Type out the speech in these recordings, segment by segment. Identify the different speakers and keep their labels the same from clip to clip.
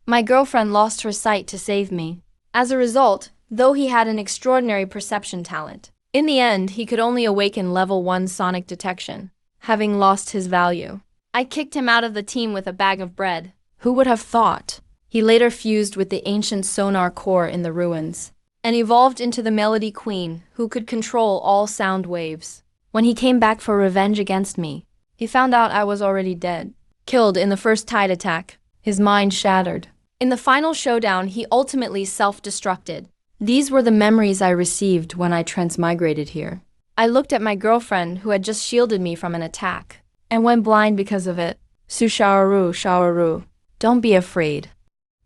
Speaker 1: My girlfriend lost her sight to save me. As a result, though he had an extraordinary perception talent, in the end he could only awaken level 1 sonic detection, having lost his value. I kicked him out of the team with a bag of bread. Who would have thought? He later fused with the ancient sonar core in the ruins, and evolved into the Melody Queen, who could control all sound waves. When he came back for revenge against me, he found out I was already dead, killed in the first tide attack. His mind shattered. In the final showdown, he ultimately self-destructed. These were the memories I received when I transmigrated here. I looked at my girlfriend, who had just shielded me from an attack, and went blind because of it. Shaoru, don't be afraid.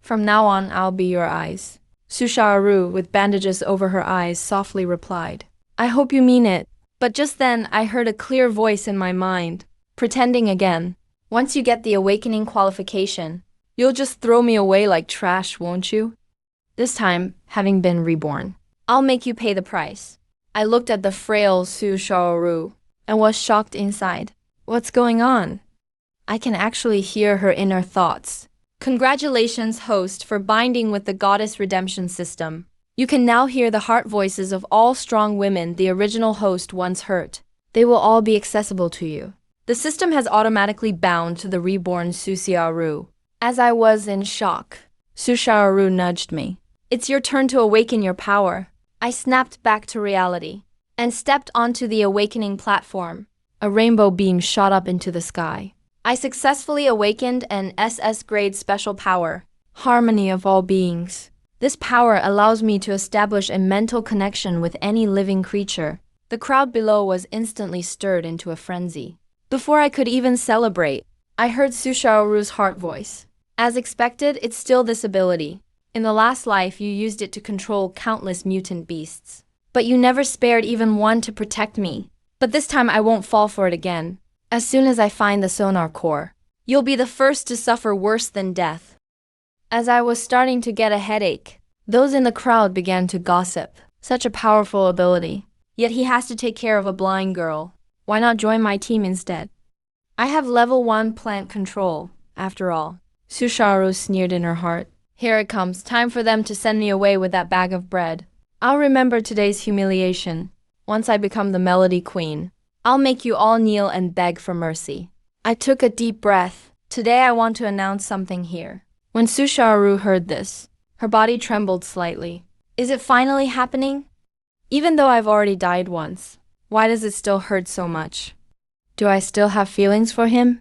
Speaker 1: From now on, I'll be your eyes. Shaoru, with bandages over her eyes, softly replied, I hope you mean it. But just then, I heard a clear voice in my mind, pretending again. Once you get the awakening qualification, you'll just throw me away like trash, won't you? This time, having been reborn, I'll make you pay the price. I looked at the frail Shaoru and was shocked inside. What's going on? I can actually hear her inner thoughts. Congratulations, host, for binding with the Goddess Redemption System. You can now hear the heart voices of all strong women the original host once hurt. They will all be accessible to you. The system has automatically bound to the reborn Xiaoru. As I was in shock, Xiaoru nudged me. It's your turn to awaken your power. I snapped back to reality and stepped onto the awakening platform. A rainbow beam shot up into the sky. I successfully awakened an SS-grade special power, Harmony of All Beings. This power allows me to establish a mental connection with any living creature. The crowd below was instantly stirred into a frenzy. Before I could even celebrate, I heard Xiaoru's heart voice. As expected, it's still this ability. In the last life, you used it to control countless mutant beasts. But you never spared even one to protect me. But this time I won't fall for it again. As soon as I find the sonar core, you'll be the first to suffer worse than death. As I was starting to get a headache, those in the crowd began to gossip. Such a powerful ability. Yet he has to take care of a blind girl. Why not join my team instead? I have level 1 plant control, after all. Xiaoru sneered in her heart. Here it comes, time for them to send me away with that bag of bread. I'll remember today's humiliation. Once I become the Melody Queen, I'll make you all kneel and beg for mercy. I took a deep breath. Today I want to announce something here. When Xiaoru heard this, her body trembled slightly. Is it finally happening? Even though I've already died once, why does it still hurt so much? Do I still have feelings for him?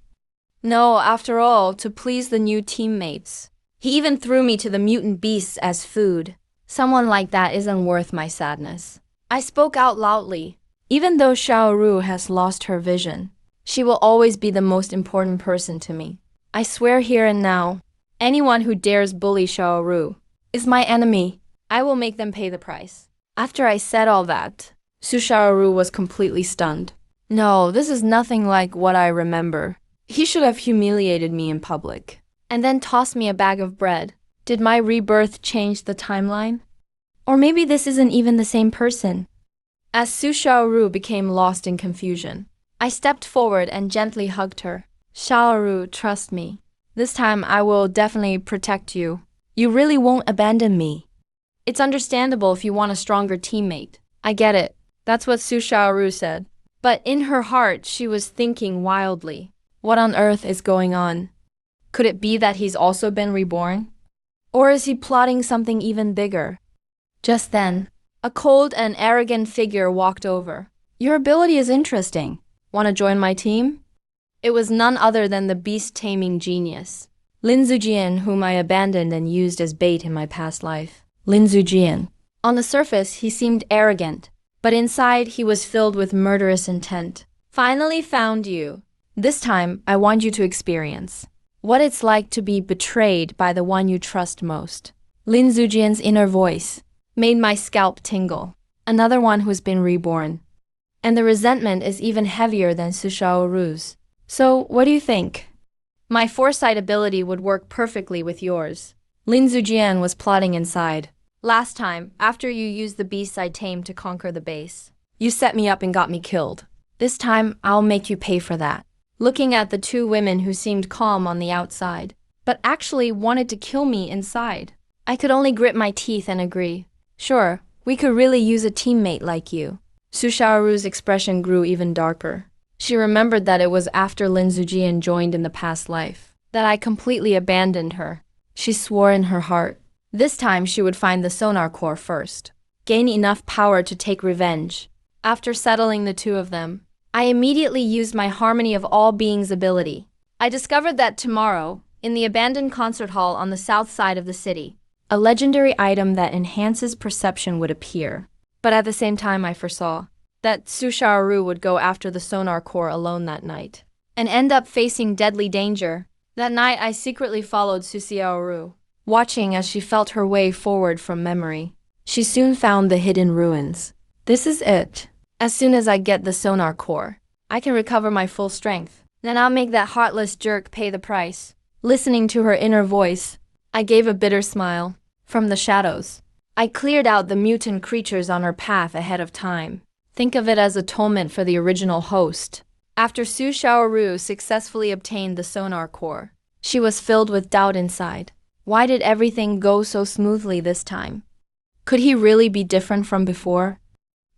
Speaker 1: No, after all, to please the new teammates. He even threw me to the mutant beasts as food. Someone like that isn't worth my sadness. I spoke out loudly. Even though Xiaoru has lost her vision, she will always be the most important person to me. I swear here and now, anyone who dares bully Xiaoru is my enemy. I will make them pay the price. After I said all that, Xiaoru was completely stunned. No, this is nothing like what I remember. He should have humiliated me in public, and then tossed me a bag of bread. Did my rebirth change the timeline? Or maybe this isn't even the same person. As Xiaoru became lost in confusion, I stepped forward and gently hugged her. Xiaoru, trust me. This time I will definitely protect you. You really won't abandon me. It's understandable if you want a stronger teammate. I get it. That's what Xiaoru said. But in her heart, she was thinking wildly. What on earth is going on? Could it be that he's also been reborn? Or is he plotting something even bigger? Just then, a cold and arrogant figure walked over. Your ability is interesting. Want to join my team? It was none other than the beast-taming genius, Lin Zujian, whom I abandoned and used as bait in my past life. Lin Zujian. On the surface, he seemed arrogant, but inside he was filled with murderous intent. Finally found you. This time, I want you to experience what it's like to be betrayed by the one you trust most. Lin Zujian's inner voice made my scalp tingle. Another one who's been reborn. And the resentment is even heavier than Xiaoru's. So, what do you think? My foresight ability would work perfectly with yours. Lin Zujian was plotting inside. Last time, after you used the beasts I tamed to conquer the base, you set me up and got me killed. This time, I'll make you pay for that. Looking at the two women who seemed calm on the outside, but actually wanted to kill me inside. I could only grit my teeth and agree. Sure, we could really use a teammate like you. Su Xiaoru's expression grew even darker. She remembered that it was after Lin Zujian joined in the past life that I completely abandoned her. She swore in her heart. This time she would find the sonar core first, gain enough power to take revenge. After settling the two of them, I immediately used my Harmony of All Beings ability. I discovered that tomorrow, in the abandoned concert hall on the south side of the city, a legendary item that enhances perception would appear. But at the same time I foresaw that Su Xiaoru would go after the sonar core alone that night and end up facing deadly danger. That night I secretly followed Su Xiaoru, watching as she felt her way forward from memory. She soon found the hidden ruins. This is it. As soon as I get the sonar core, I can recover my full strength. Then I'll make that heartless jerk pay the price. Listening to her inner voice, I gave a bitter smile. From the shadows, I cleared out the mutant creatures on her path ahead of time. Think of it as atonement for the original host. After Su Xiaoru successfully obtained the sonar core, she was filled with doubt inside. Why did everything go so smoothly this time? Could he really be different from before?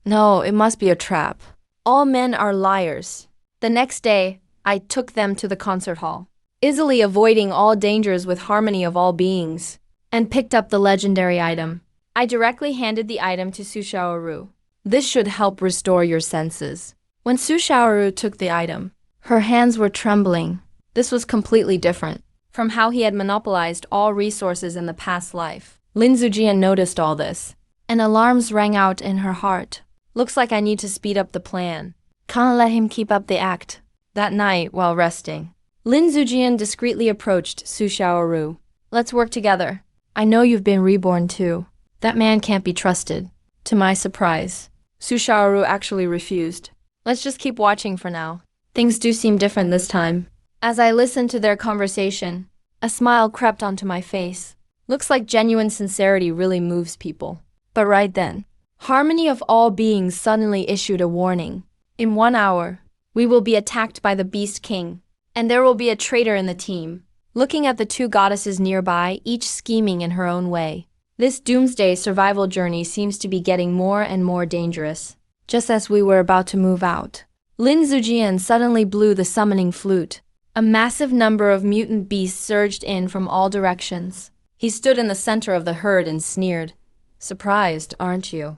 Speaker 1: No, it must be a trap. All men are liars. The next day, I took them to the concert hall, easily avoiding all dangers with Harmony of All Beings, and picked up the legendary item. I directly handed the item to Su Xiaoru. This should help restore your senses. When Su Xiaoru took the item, her hands were trembling. This was completely different from how he had monopolized all resources in the past life. Lin Zujian noticed all this, and alarms rang out in her heart. Looks like I need to speed up the plan. Can't let him keep up the act. That night, while resting, Lin Zujian discreetly approached Su Xiaoru. Let's work together. I know you've been reborn too. That man can't be trusted. To my surprise, Su Xiaoru actually refused. Let's just keep watching for now. Things do seem different this time. As I listened to their conversation, a smile crept onto my face. Looks like genuine sincerity really moves people. But right then, Harmony of All Beings suddenly issued a warning. In 1 hour, we will be attacked by the Beast King, and there will be a traitor in the team. Looking at the two goddesses nearby, each scheming in her own way, this doomsday survival journey seems to be getting more and more dangerous. Just as we were about to move out, Lin Zujian suddenly blew the summoning flute. A massive number of mutant beasts surged in from all directions. He stood in the center of the herd and sneered. Surprised, aren't you?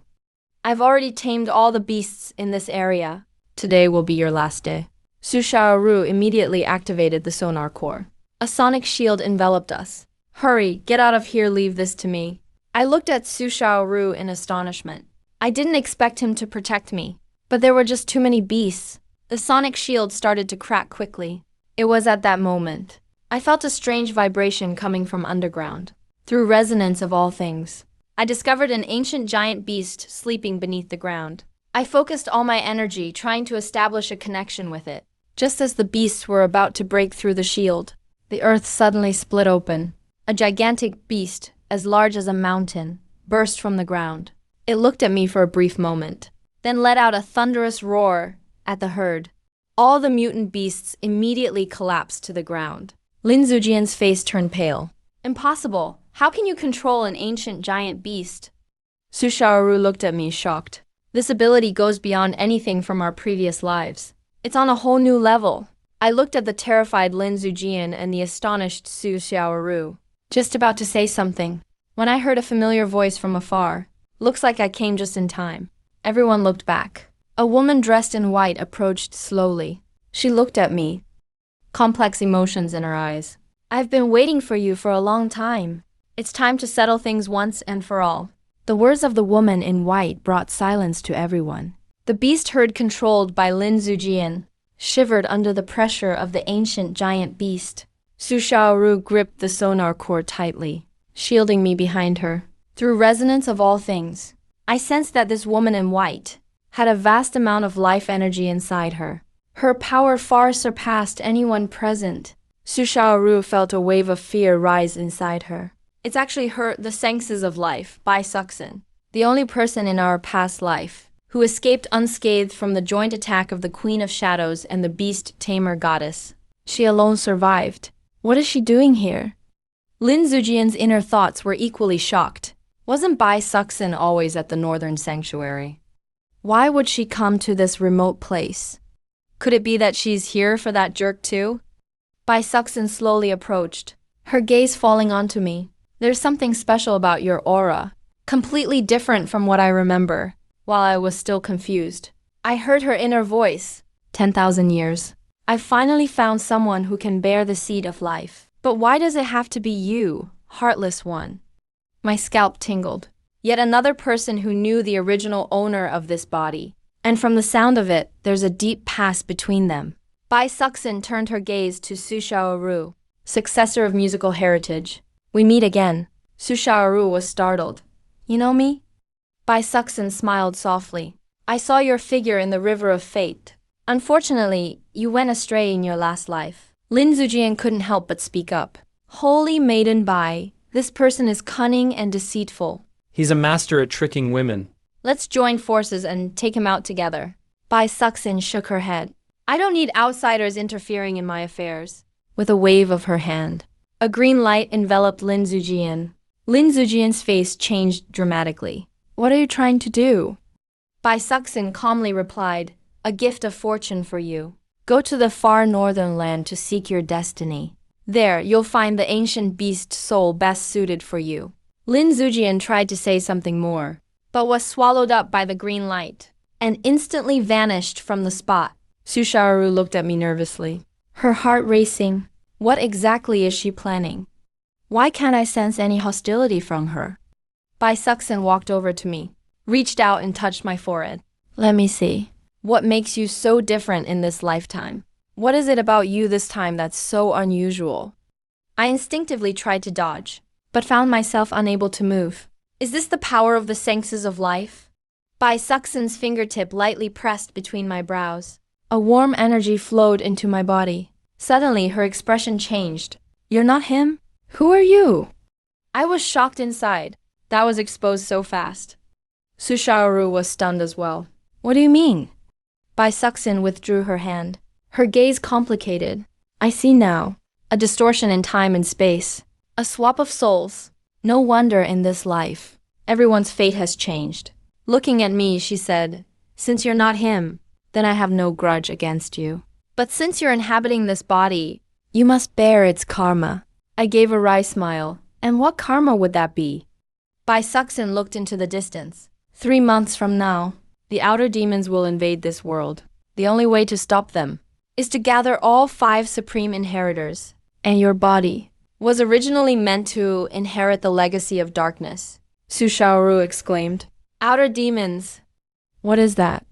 Speaker 1: I've already tamed all the beasts in this area. Today will be your last day. Su Xiaoru immediately activated the sonar core. A sonic shield enveloped us. Hurry, get out of here, leave this to me. I looked at Su Xiaoru in astonishment. I didn't expect him to protect me, but there were just too many beasts. The sonic shield started to crack quickly. It was at that moment I felt a strange vibration coming from underground. Through resonance of all things, I discovered an ancient giant beast sleeping beneath the ground. I focused all my energy trying to establish a connection with it. Just as the beasts were about to break through the shield, the earth suddenly split open. A gigantic beast, as large as a mountain, burst from the ground. It looked at me for a brief moment, then let out a thunderous roar at the herd. All the mutant beasts immediately collapsed to the ground. Lin Zujian's face turned pale. Impossible! How can you control an ancient giant beast? Su Xiaoru looked at me shocked. This ability goes beyond anything from our previous lives. It's on a whole new level. I looked at the terrified Lin Zujian and the astonished Su Xiaoru, just about to say something, when I heard a familiar voice from afar. Looks like I came just in time. Everyone looked back. A woman dressed in white approached slowly. She looked at me, complex emotions in her eyes. I've been waiting for you for a long time. It's time to settle things once and for all. The words of the woman in white brought silence to everyone. The beast herd controlled by Lin Zujian shivered under the pressure of the ancient giant beast. Su Xiaoru gripped the sonar core tightly, shielding me behind her. Through resonance of all things, I sensed that this woman in white had a vast amount of life energy inside her. Her power far surpassed anyone present. Su Xiaoru felt a wave of fear rise inside her. It's actually her, the senses of life, Bai Suxin, the only person in our past life who escaped unscathed from the joint attack of the Queen of Shadows and the Beast Tamer Goddess. She alone survived. What is she doing here? Lin Zujian's inner thoughts were equally shocked. Wasn't Bai Suxin always at the northern sanctuary? Why would she come to this remote place? Could it be that she's here for that jerk too? Bai Suxin slowly approached, her gaze falling onto me. There's something special about your aura, completely different from what I remember. While I was still confused, I heard her inner voice. 10,000 years. I finally found someone who can bear the seed of life. But why does it have to be you, heartless one? My scalp tingled. Yet another person who knew the original owner of this body. And from the sound of it, there's a deep past between them. Bai Suxin turned her gaze to Su Xiaoru, successor of musical heritage. We meet again. Su Xiaoru was startled. You know me? Bai Suxin smiled softly. I saw your figure in the river of fate. Unfortunately, you went astray in your last life. Lin Zujian couldn't help but speak up. Holy maiden Bai, this person is cunning and deceitful.
Speaker 2: He's a master at tricking women.
Speaker 1: Let's join forces and take him out together. Bai Suxin shook her head. I don't need outsiders interfering in my affairs. With a wave of her hand, a green light enveloped Lin Zujian. Lin Zujian's face changed dramatically. What are you trying to do? Bai Suxin calmly replied, a gift of fortune for you. Go to the far northern land to seek your destiny. There, you'll find the ancient beast soul best suited for you. Lin Zujian tried to say something more, but was swallowed up by the green light, and instantly vanished from the spot. Su Xiaoru looked at me nervously, her heart racing. What exactly is she planning? Why can't I sense any hostility from her? Bai Suxin walked over to me, reached out and touched my forehead. Let me see. What makes you so different in this lifetime? What is it about you this time that's so unusual? I instinctively tried to dodge, but found myself unable to move. Is this the power of the senses of life? Bai Suxin's fingertip lightly pressed between my brows. A warm energy flowed into my body. Suddenly, her expression changed. You're not him? Who are you? I was shocked inside. That was exposed so fast. Su Xiaoru was stunned as well. What do you mean? Bai Suxin withdrew her hand. Her gaze complicated. I see now. A distortion in time and space. A swap of souls. No wonder in this life. Everyone's fate has changed. Looking at me, she said, since you're not him, then I have no grudge against you. But since you're inhabiting this body, you must bear its karma. I gave a wry smile. And what karma would that be? Bai Suxin looked into the distance. 3 months from now, the outer demons will invade this world. The only way to stop them is to gather all 5 supreme inheritors. And your body was originally meant to inherit the legacy of darkness. Su Xiaoru exclaimed. Outer demons. What is that?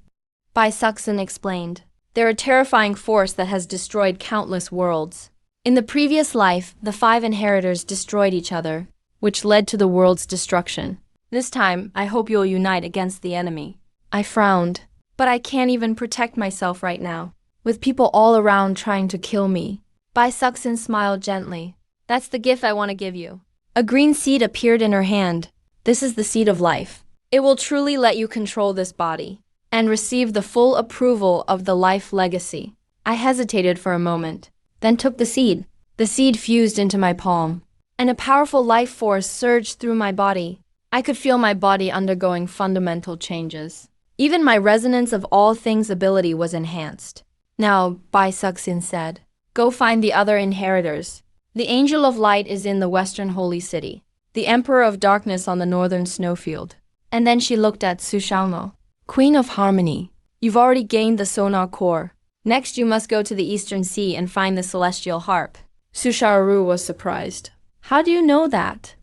Speaker 1: Bai Suxin explained. They're a terrifying force that has destroyed countless worlds. In the previous life, the 5 inheritors destroyed each other, which led to the world's destruction. This time, I hope you'll unite against the enemy. I frowned, but I can't even protect myself right now, with people all around trying to kill me. Bai Suxin smiled gently. That's the gift I want to give you. A green seed appeared in her hand. This is the seed of life. It will truly let you control this body and receive the full approval of the life legacy. I hesitated for a moment, then took the seed. The seed fused into my palm, and a powerful life force surged through my body. I could feel my body undergoing fundamental changes. Even my resonance of all things ability was enhanced. Now, Bai Suxin said, go find the other inheritors. The Angel of Light is in the Western Holy City, the Emperor of Darkness on the Northern Snowfield. And then she looked at Su Xiaomo. Queen of Harmony, you've already gained the sonar core. Next you must go to the Eastern Sea and find the Celestial Harp. Su Xiaoru was surprised. How do you know that?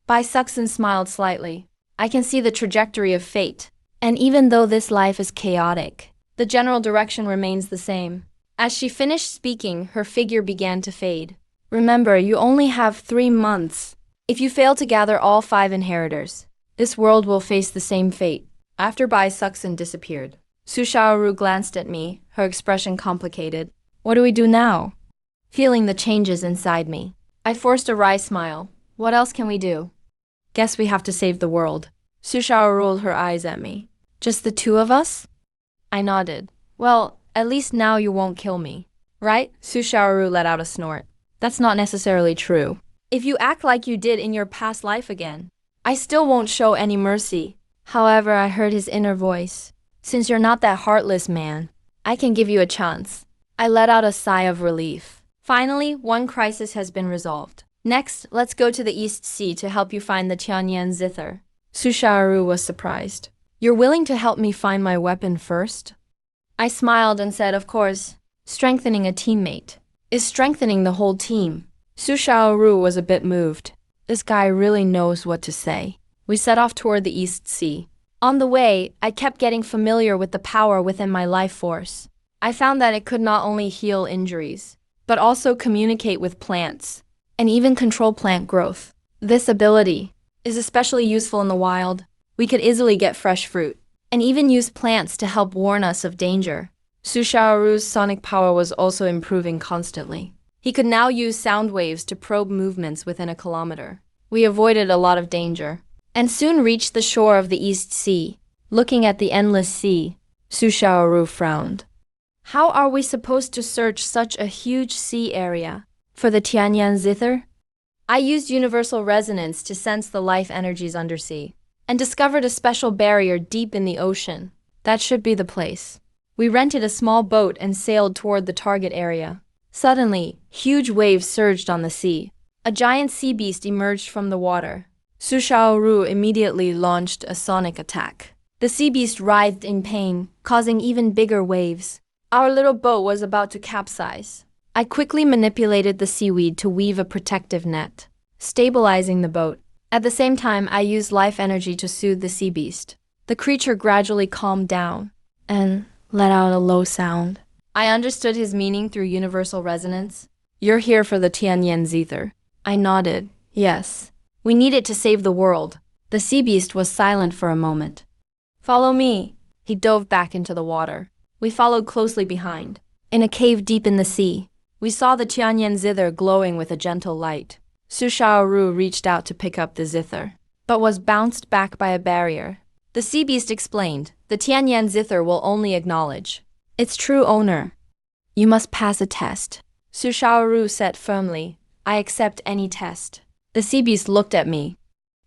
Speaker 1: Bai Suxin smiled slightly. I can see the trajectory of fate. And even though this life is chaotic, the general direction remains the same. As she finished speaking, her figure began to fade. Remember, you only have 3 months. If you fail to gather all 5 inheritors, this world will face the same fate. After Bai Suxin disappeared, Su Xiaoru glanced at me, her expression complicated. What do we do now? Feeling the changes inside me, I forced a wry smile. What else can we do? Guess we have to save the world. Su Xiaoru rolled her eyes at me. Just the 2 of us? I nodded. Well, at least now you won't kill me, right? Su Xiaoru let out a snort. That's not necessarily true. If you act like you did in your past life again, I still won't show any mercy. However, I heard his inner voice. Since you're not that heartless man, I can give you a chance. I let out a sigh of relief. Finally, one crisis has been resolved. Next, let's go to the East Sea to help you find the Tianyan zither. Susharu was surprised. You're willing to help me find my weapon first? I smiled and said, of course. Strengthening a teammate is strengthening the whole team. Susharu was a bit moved. This guy really knows what to say. We set off toward the East Sea. On the way, I kept getting familiar with the power within my life force. I found that it could not only heal injuries, but also communicate with plants, and even control plant growth. This ability is especially useful in the wild. We could easily get fresh fruit, and even use plants to help warn us of danger. Susharu's sonic power was also improving constantly. He could now use sound waves to probe movements within a kilometer. We avoided a lot of danger, and soon reached the shore of the East Sea. Looking at the endless sea, Susharu frowned. How are we supposed to search such a huge sea area for the Tianyan zither? I used universal resonance to sense the life energies undersea, and discovered a special barrier deep in the ocean. That should be the place. We rented a small boat and sailed toward the target area. Suddenly, huge waves surged on the sea. A giant sea beast emerged from the water. Susharu immediately launched a sonic attack. The sea beast writhed in pain, causing even bigger waves. Our little boat was about to capsize. I quickly manipulated the seaweed to weave a protective net, stabilizing the boat. At the same time, I used life energy to soothe the sea beast. The creature gradually calmed down and let out a low sound. I understood his meaning through universal resonance. You're here for the Tianyan zither. I nodded. Yes. We need it to save the world. The sea beast was silent for a moment. Follow me. He dove back into the water. We followed closely behind. In a cave deep in the sea, we saw the Tianyan zither glowing with a gentle light. Susharu reached out to pick up the zither, but was bounced back by a barrier. The sea beast explained, the Tianyan zither will only acknowledge its true owner. You must pass a test. Susharu said firmly, I accept any test. The sea beast looked at me.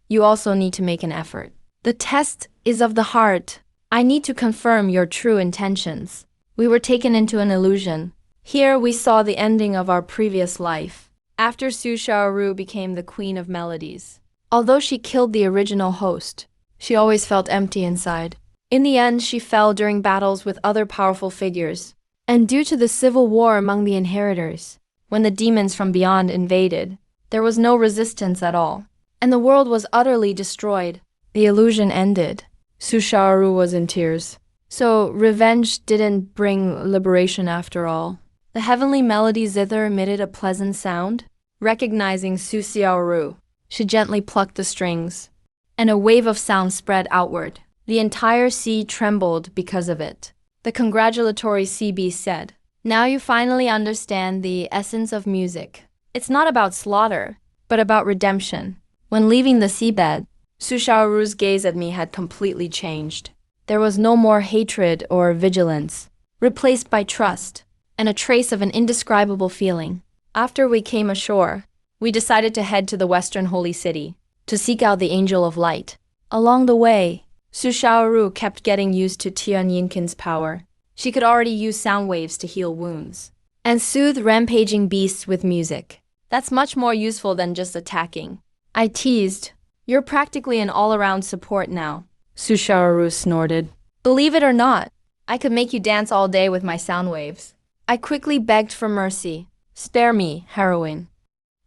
Speaker 1: You also need to make an effort. The test is of the heart. I need to confirm your true intentions. We were taken into an illusion. Here we saw the ending of our previous life. After Susharu became the queen of melodies. Although she killed the original host, she always felt empty inside. In the end, she fell during battles with other powerful figures. And due to the civil war among the inheritors, when the demons from beyond invaded, there was no resistance at all, and the world was utterly destroyed. The illusion ended. Susharu was in tears. So revenge didn't bring liberation after all. The heavenly melody zither emitted a pleasant sound. Recognizing Susharu, she gently plucked the strings, and a wave of sound spread outward. The entire sea trembled because of it. The congratulatory sea beast said, Now you finally understand the essence of music. It's not about slaughter, but about redemption. When leaving the seabed, Susharu's gaze at me had completely changed. There was no more hatred or vigilance, replaced by trust, and a trace of an indescribable feeling. After we came ashore, we decided to head to the Western Holy City, to seek out the Angel of Light. Along the way, Susharu kept getting used to Tian Yinkin's power. She could already use sound waves to heal wounds, and soothe rampaging beasts with music. That's much more useful than just attacking. I teased, You're practically an all-around support now. Susharu snorted. Believe it or not, I could make you dance all day with my sound waves. I quickly begged for mercy. Spare me, heroine.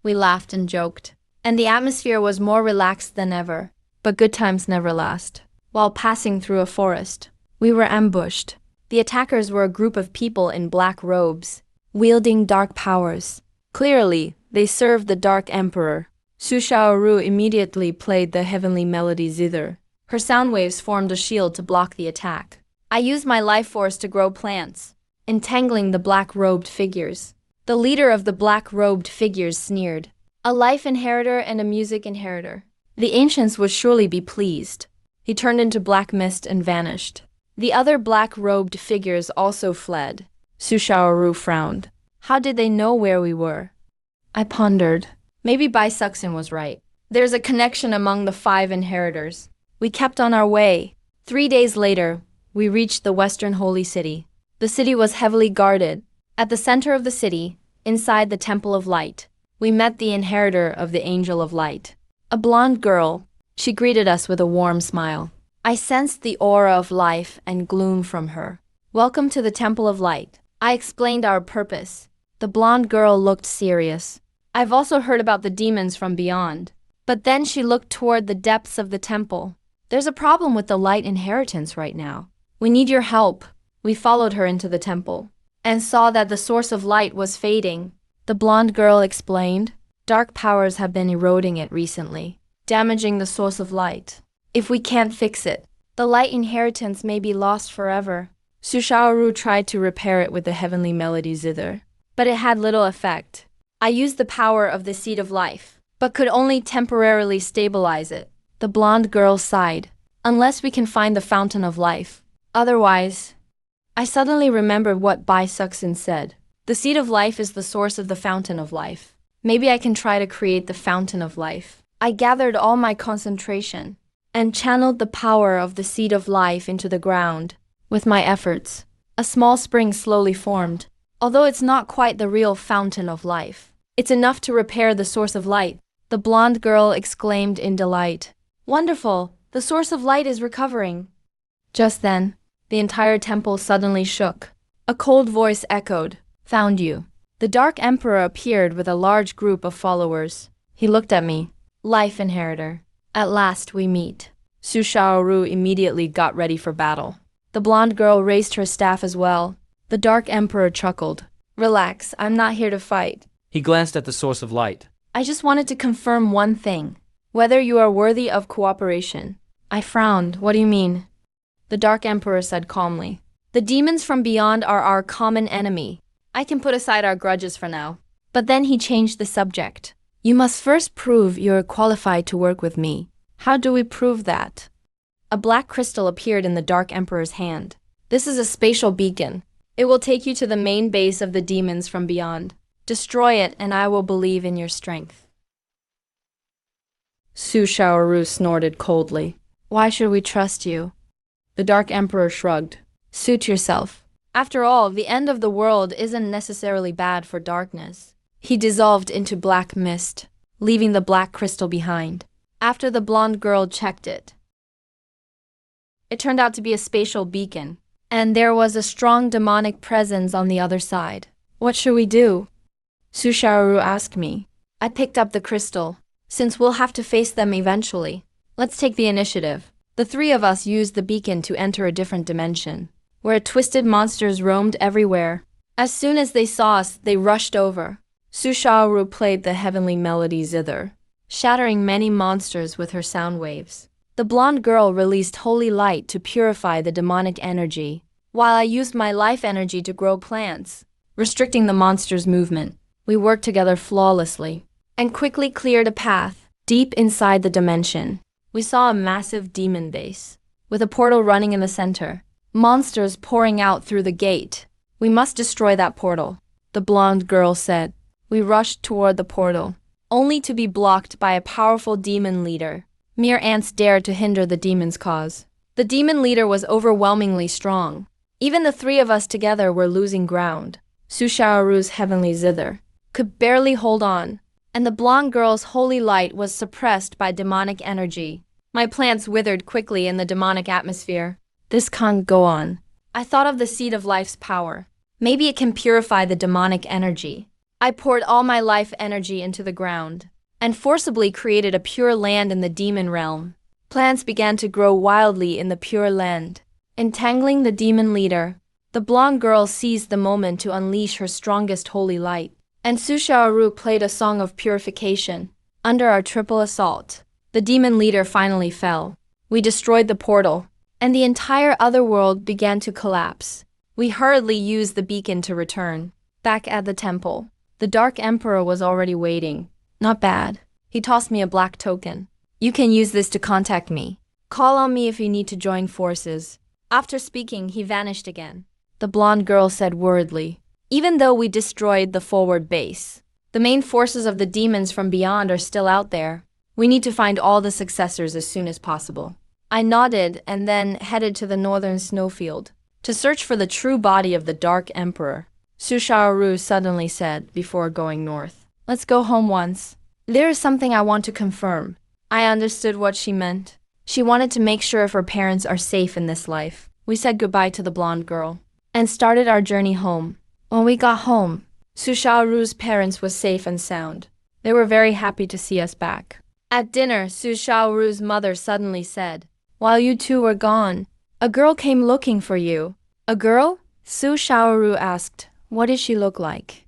Speaker 1: We laughed and joked, and the atmosphere was more relaxed than ever. But good times never last. While passing through a forest, we were ambushed. The attackers were a group of people in black robes, wielding dark powers. Clearly, they served the Dark Emperor. Susharu immediately played the heavenly melody zither. Her sound waves formed a shield to block the attack. I used my life force to grow plants, entangling the black-robed figures. The leader of the black-robed figures sneered. A life inheritor and a music inheritor. The ancients would surely be pleased. He turned into black mist and vanished. The other black-robed figures also fled. Susharu frowned. How did they know where we were? I pondered. Maybe Bai Suxin was right. There's a connection among the 5 inheritors. We kept on our way. 3 days later, we reached the Western Holy City. The city was heavily guarded. At the center of the city, inside the Temple of Light, we met the inheritor of the Angel of Light. A blonde girl. She greeted us with a warm smile. I sensed the aura of life and gloom from her. Welcome to the Temple of Light. I explained our purpose. The blonde girl looked serious. I've also heard about the demons from beyond. But then she looked toward the depths of the temple. There's a problem with the light inheritance right now. We need your help. We followed her into the temple and saw that the source of light was fading. The blonde girl explained. Dark powers have been eroding it recently, damaging the source of light. If we can't fix it, the light inheritance may be lost forever. Su Shaoru tried to repair it with the heavenly melody zither, but it had little effect. I used the power of the seed of life, but could only temporarily stabilize it. The blonde girl sighed. Unless we can find the fountain of life. Otherwise, I suddenly remembered what Bai Suxin said. The seed of life is the source of the fountain of life. Maybe I can try to create the fountain of life. I gathered all my concentration and channeled the power of the seed of life into the ground. With my efforts, a small spring slowly formed. Although it's not quite the real fountain of life, it's enough to repair the source of light. The blonde girl exclaimed in delight. Wonderful! The source of light is recovering. Just then, the entire temple suddenly shook. A cold voice echoed. Found you. The Dark Emperor appeared with a large group of followers. He looked at me. Life inheritor. At last we meet. Su Shaoru immediately got ready for battle. The blonde girl raised her staff as well. The Dark Emperor chuckled. Relax, I'm not here to fight.
Speaker 2: He glanced at the source of light.
Speaker 1: I just wanted to confirm one thing. Whether you are worthy of cooperation. I frowned. What do you mean? The Dark Emperor said calmly. The demons from beyond are our common enemy. I can put aside our grudges for now. But then he changed the subject. You must first prove you're qualified to work with me. How do we prove that? A black crystal appeared in the Dark Emperor's hand. This is a spatial beacon. It will take you to the main base of the demons from beyond. Destroy it and I will believe in your strength. Su Shaoru snorted coldly. Why should we trust you? The Dark Emperor shrugged. Suit yourself. After all, the end of the world isn't necessarily bad for darkness. He dissolved into black mist, leaving the black crystal behind. After the blonde girl checked it, it turned out to be a spatial beacon, and there was a strong demonic presence on the other side. What should we do? Su Shaoru asked me. I picked up the crystal. Since we'll have to face them eventually, let's take the initiative. The 3 of us used the beacon to enter a different dimension, where twisted monsters roamed everywhere. As soon as they saw us, they rushed over. Su Shaoru played the heavenly melody zither, shattering many monsters with her sound waves. The blonde girl released holy light to purify the demonic energy, while I used my life energy to grow plants, restricting the monster's movement. We worked together flawlessly and quickly cleared a path deep inside the dimension. We saw a massive demon base, with a portal running in the center, monsters pouring out through the gate. We must destroy that portal, the blonde girl said. We rushed toward the portal, only to be blocked by a powerful demon leader. Mere ants dared to hinder the demon's cause. The demon leader was overwhelmingly strong. Even the 3 of us together were losing ground. Su Shaoru's heavenly zither could barely hold on, and the blonde girl's holy light was suppressed by demonic energy. My plants withered quickly in the demonic atmosphere. This can't go on. I thought of the seed of life's power. Maybe it can purify the demonic energy. I poured all my life energy into the ground and forcibly created a pure land in the demon realm. Plants began to grow wildly in the pure land, entangling the demon leader. The blonde girl seized the moment to unleash her strongest holy light, and Su Shaoru played a song of purification. Under our triple assault, the demon leader finally fell. We destroyed the portal, and the entire otherworld began to collapse. We hurriedly used the beacon to return. Back at the temple, the Dark Emperor was already waiting. Not bad. He tossed me a black token. You can use this to contact me. Call on me if you need to join forces. After speaking, he vanished again. The blonde girl said worriedly. Even though we destroyed the forward base, The main forces of the demons from beyond are still out there. We need to find all the successors as soon as possible. I nodded and then headed to the northern snowfield to search for the true body of the Dark Emperor. Susharu suddenly said before going north. Let's go home once. There is something I want to confirm. I understood what she meant. She wanted to make sure if her parents are safe in this life. We said goodbye to the blonde girl and started our journey home. When we got home, Susharu's parents was safe and sound. They were very happy to see us back. At dinner, Susharu's mother suddenly said, "While you two were gone, a girl came looking for you." A girl? Susharu asked. What did she look like?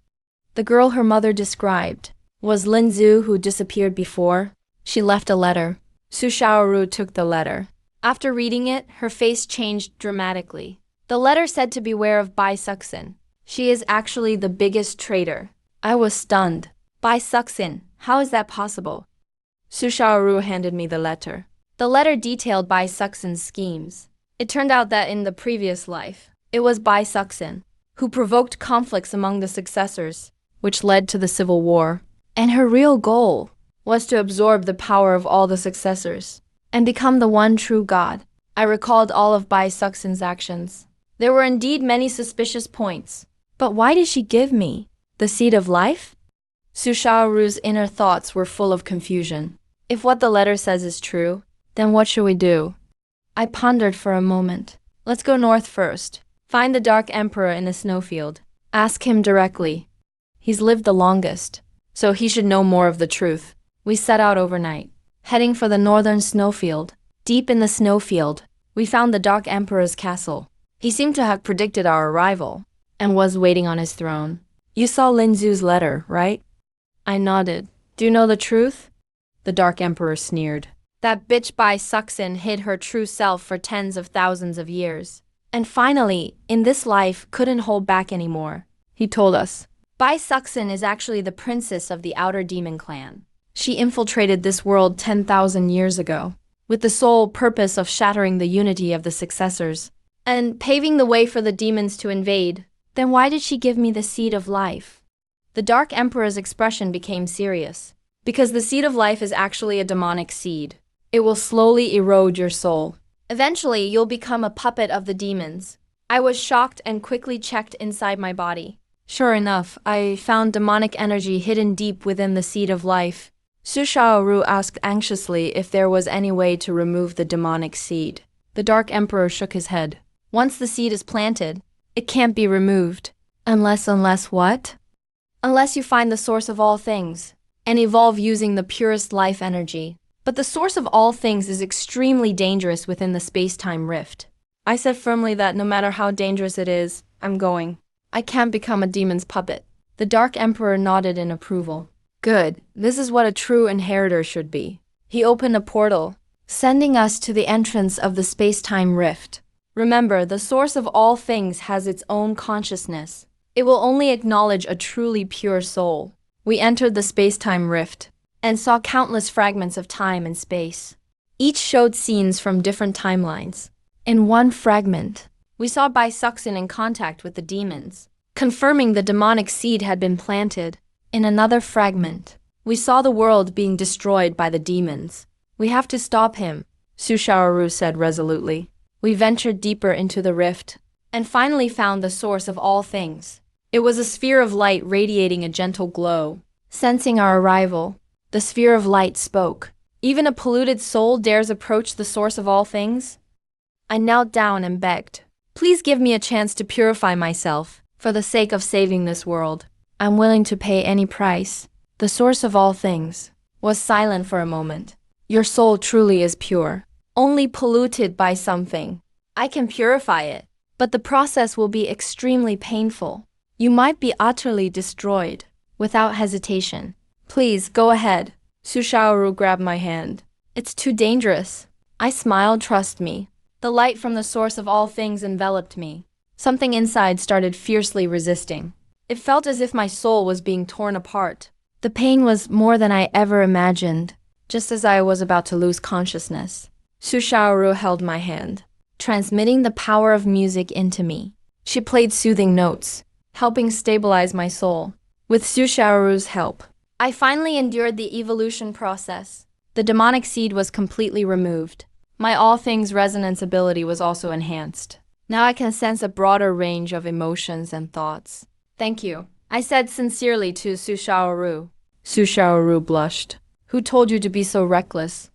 Speaker 1: The girl her mother described was Linzu, who disappeared before. She left a letter. Susharu took the letter. After reading it, her face changed dramatically. The letter said to beware of Bai Suxin. She is actually the biggest traitor. I was stunned. Bai Suxin, how is that possible? Susharu handed me the letter. The letter detailed Bai Suxin's schemes. It turned out that in the previous life, it was Bai Suxin who provoked conflicts among the successors, which led to the civil war. And her real goal was to absorb the power of all the successors and become the one true god. I recalled all of Bai Suxin's actions. There were indeed many suspicious points. But why did she give me the seed of life? Susharu's inner thoughts were full of confusion. If what the letter says is true, then what should we do? I pondered for a moment. Let's go north first. Find the Dark Emperor in the snowfield. Ask him directly. He's lived the longest, so he should know more of the truth. We set out overnight, heading for the northern snowfield. Deep in the snowfield, we found the Dark Emperor's castle. He seemed to have predicted our arrival and was waiting on his throne. You saw Linzu's letter, right? I nodded. Do you know the truth? The Dark Emperor sneered. That bitch Bai Suxin hid her true self for tens of thousands of years. And finally, in this life, couldn't hold back anymore. He told us. Bai Suxin is actually the princess of the Outer Demon Clan. She infiltrated this world 10,000 years ago, with the sole purpose of shattering the unity of the successors and paving the way for the demons to invade. Then why did she give me the seed of life? The Dark Emperor's expression became serious. Because the seed of life is actually a demonic seed. It will slowly erode your soul. Eventually, you'll become a puppet of the demons. I was shocked and quickly checked inside my body. Sure enough, I found demonic energy hidden deep within the seed of life. Susharu asked anxiously if there was any way to remove the demonic seed. The Dark Emperor shook his head. Once the seed is planted, it can't be removed. Unless what? Unless you find the source of all things and evolve using the purest life energy. But the source of all things is extremely dangerous within the space-time rift. I said firmly that no matter how dangerous it is, I'm going. I can't become a demon's puppet. The Dark Emperor nodded in approval. Good, this is what a true inheritor should be. He opened a portal, sending us to the entrance of the space-time rift. Remember, the source of all things has its own consciousness. It will only acknowledge a truly pure soul. We entered the space-time rift and saw countless fragments of time and space. Each showed scenes from different timelines. In one fragment, we saw Bai Suxin in contact with the demons, confirming the demonic seed had been planted. In another fragment, we saw the world being destroyed by the demons. We have to stop him, Susharu said resolutely. We ventured deeper into the rift and finally found the source of all things. It was a sphere of light radiating a gentle glow. Sensing our arrival, the sphere of light spoke. Even a polluted soul dares approach the source of all things? I knelt down and begged. Please give me a chance to purify myself, for the sake of saving this world. I'm willing to pay any price. The source of all things was silent for a moment. Your soul truly is pure, only polluted by something. I can purify it, but the process will be extremely painful. You might be utterly destroyed. Without hesitation. Please, go ahead. Susharu grabbed my hand. It's too dangerous. I smiled, trust me. The light from the source of all things enveloped me. Something inside started fiercely resisting. It felt as if my soul was being torn apart. The pain was more than I ever imagined. Just as I was about to lose consciousness, Susharu held my hand, transmitting the power of music into me. She played soothing notes, helping stabilize my soul. With Su Xiaoru's help, I finally endured the evolution process. The demonic seed was completely removed. My all things resonance ability was also enhanced. Now I can sense a broader range of emotions and thoughts. Thank you, I said sincerely to Su Xiaoru. Su Xiaoru blushed. Who told you to be so reckless?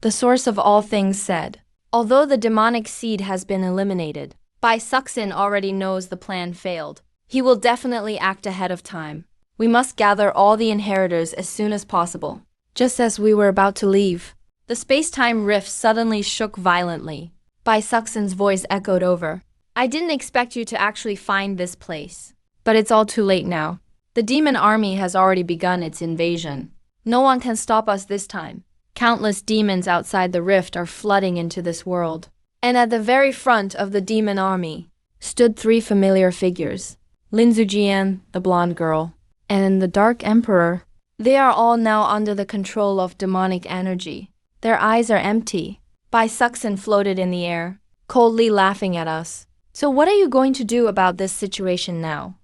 Speaker 1: The source of all things said. Although the demonic seed has been eliminated, Bai Suxin already knows the plan failed. He will definitely act ahead of time. We must gather all the inheritors as soon as possible. Just as we were about to leave, the space-time rift suddenly shook violently. Bai Suxin's voice echoed over. I didn't expect you to actually find this place. But it's all too late now. The demon army has already begun its invasion. No one can stop us this time. Countless demons outside the rift are flooding into this world. And at the very front of the demon army stood three familiar figures. Lin Zujian, the blonde girl, and the Dark Emperor. They are all now under the control of demonic energy. Their eyes are empty. Bai Suxin floated in the air, coldly laughing at us. So what are you going to do about this situation now?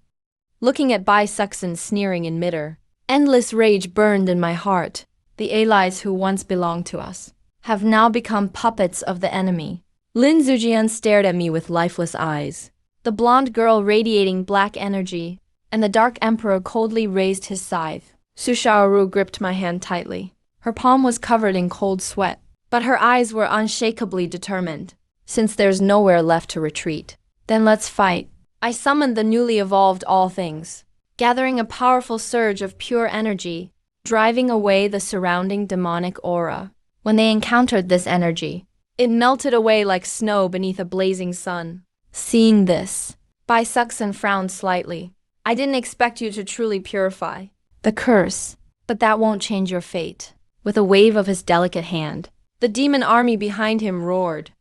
Speaker 1: Looking at Bai Suxin sneering in midair, endless rage burned in my heart. The allies who once belonged to us have now become puppets of the enemy. Lin Zujian stared at me with lifeless eyes. The blonde girl radiating black energy, and the Dark Emperor coldly raised his scythe. Su Xiaoru gripped my hand tightly. Her palm was covered in cold sweat, but her eyes were unshakably determined. Since there's nowhere left to retreat, then let's fight. I summoned the newly evolved all things, gathering a powerful surge of pure energy, driving away the surrounding demonic aura. When they encountered this energy, it melted away like snow beneath a blazing sun. Seeing this, Bai Suxin frowned slightly. I didn't expect you to truly purify the curse, but that won't change your fate. With a wave of his delicate hand, the demon army behind him roared.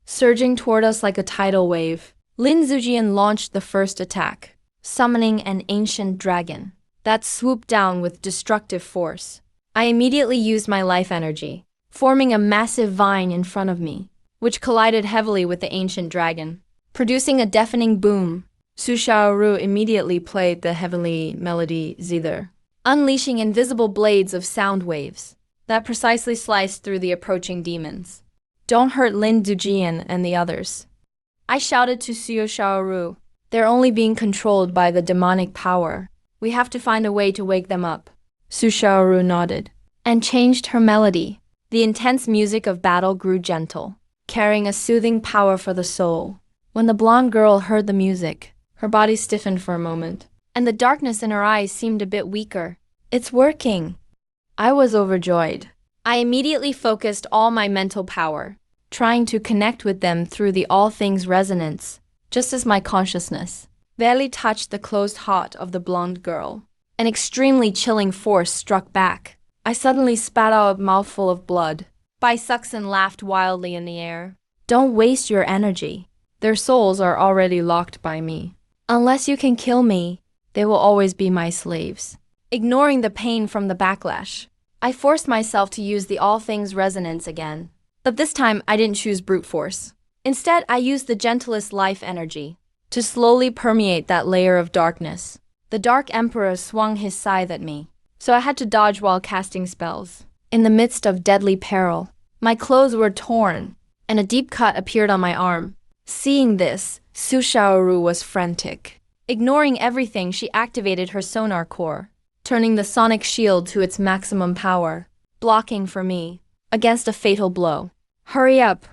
Speaker 1: Surging toward us like a tidal wave, Lin Zujian launched the first attack, summoning an ancient dragon that swooped down with destructive force. I immediately used my life energy, forming a massive vine in front of me, which collided heavily with the ancient dragon, producing a deafening boom. Su Xiaoru immediately played the heavenly melody zither, unleashing invisible blades of sound waves that precisely sliced through the approaching demons. Don't hurt Lin Zujian and the others, I shouted to Su Xiaoru. They're only being controlled by the demonic power. We have to find a way to wake them up. Su Xiaoru nodded and changed her melody. The intense music of battle grew gentle, carrying a soothing power for the soul. When the blonde girl heard the music, her body stiffened for a moment, and the darkness in her eyes seemed a bit weaker. It's working! I was overjoyed. I immediately focused all my mental power, trying to connect with them through the all things resonance, just as my consciousness barely touched the closed heart of the blonde girl. An extremely chilling force struck back. I suddenly spat out a mouthful of blood. Bai Suxin laughed wildly in the air. Don't waste your energy. Their souls are already locked by me. Unless you can kill me, they will always be my slaves. Ignoring the pain from the backlash, I forced myself to use the all things resonance again. But this time I didn't choose brute force. Instead, I used the gentlest life energy to slowly permeate that layer of darkness. The Dark Emperor swung his scythe at me, so I had to dodge while casting spells. In the midst of deadly peril, my clothes were torn, and a deep cut appeared on my arm. Seeing this, Su Xiaoru was frantic. Ignoring everything, she activated her sonar core, turning the sonic shield to its maximum power, blocking for me against a fatal blow. Hurry up!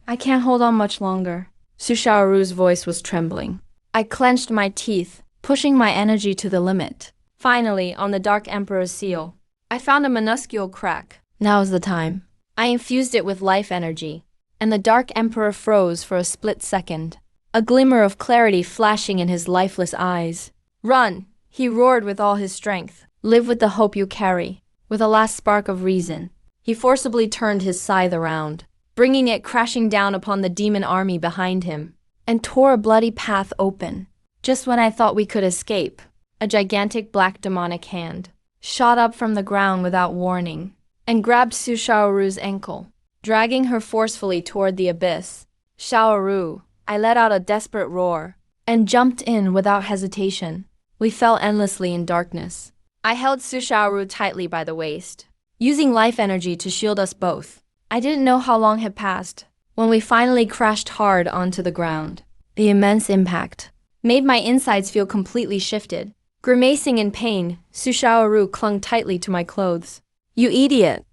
Speaker 1: I can't hold on much longer. Su Xiaoru's voice was trembling. I clenched my teeth, pushing my energy to the limit. Finally, on the Dark Emperor's seal, I found a minuscule crack. Now's the time. I infused it with life energy, and the Dark Emperor froze for a split second, a glimmer of clarity flashing in his lifeless eyes. Run! He roared with all his strength. Live with the hope you carry, with a last spark of reason. He forcibly turned his scythe around, bringing it crashing down upon the demon army behind him, and tore a bloody path open. Just when I thought we could escape, a gigantic black demonic hand shot up from the ground without warning and grabbed Su Xiaoru's ankle, dragging her forcefully toward the abyss. Xiaoru, I let out a desperate roar and jumped in without hesitation. We fell endlessly in darkness. I held Sushaoru tightly by the waist, using life energy to shield us both. I didn't know how long had passed when we finally crashed hard onto the ground. The immense impact made my insides feel completely shifted. Grimacing in pain, Sushaoru clung tightly to my clothes. "You idiot!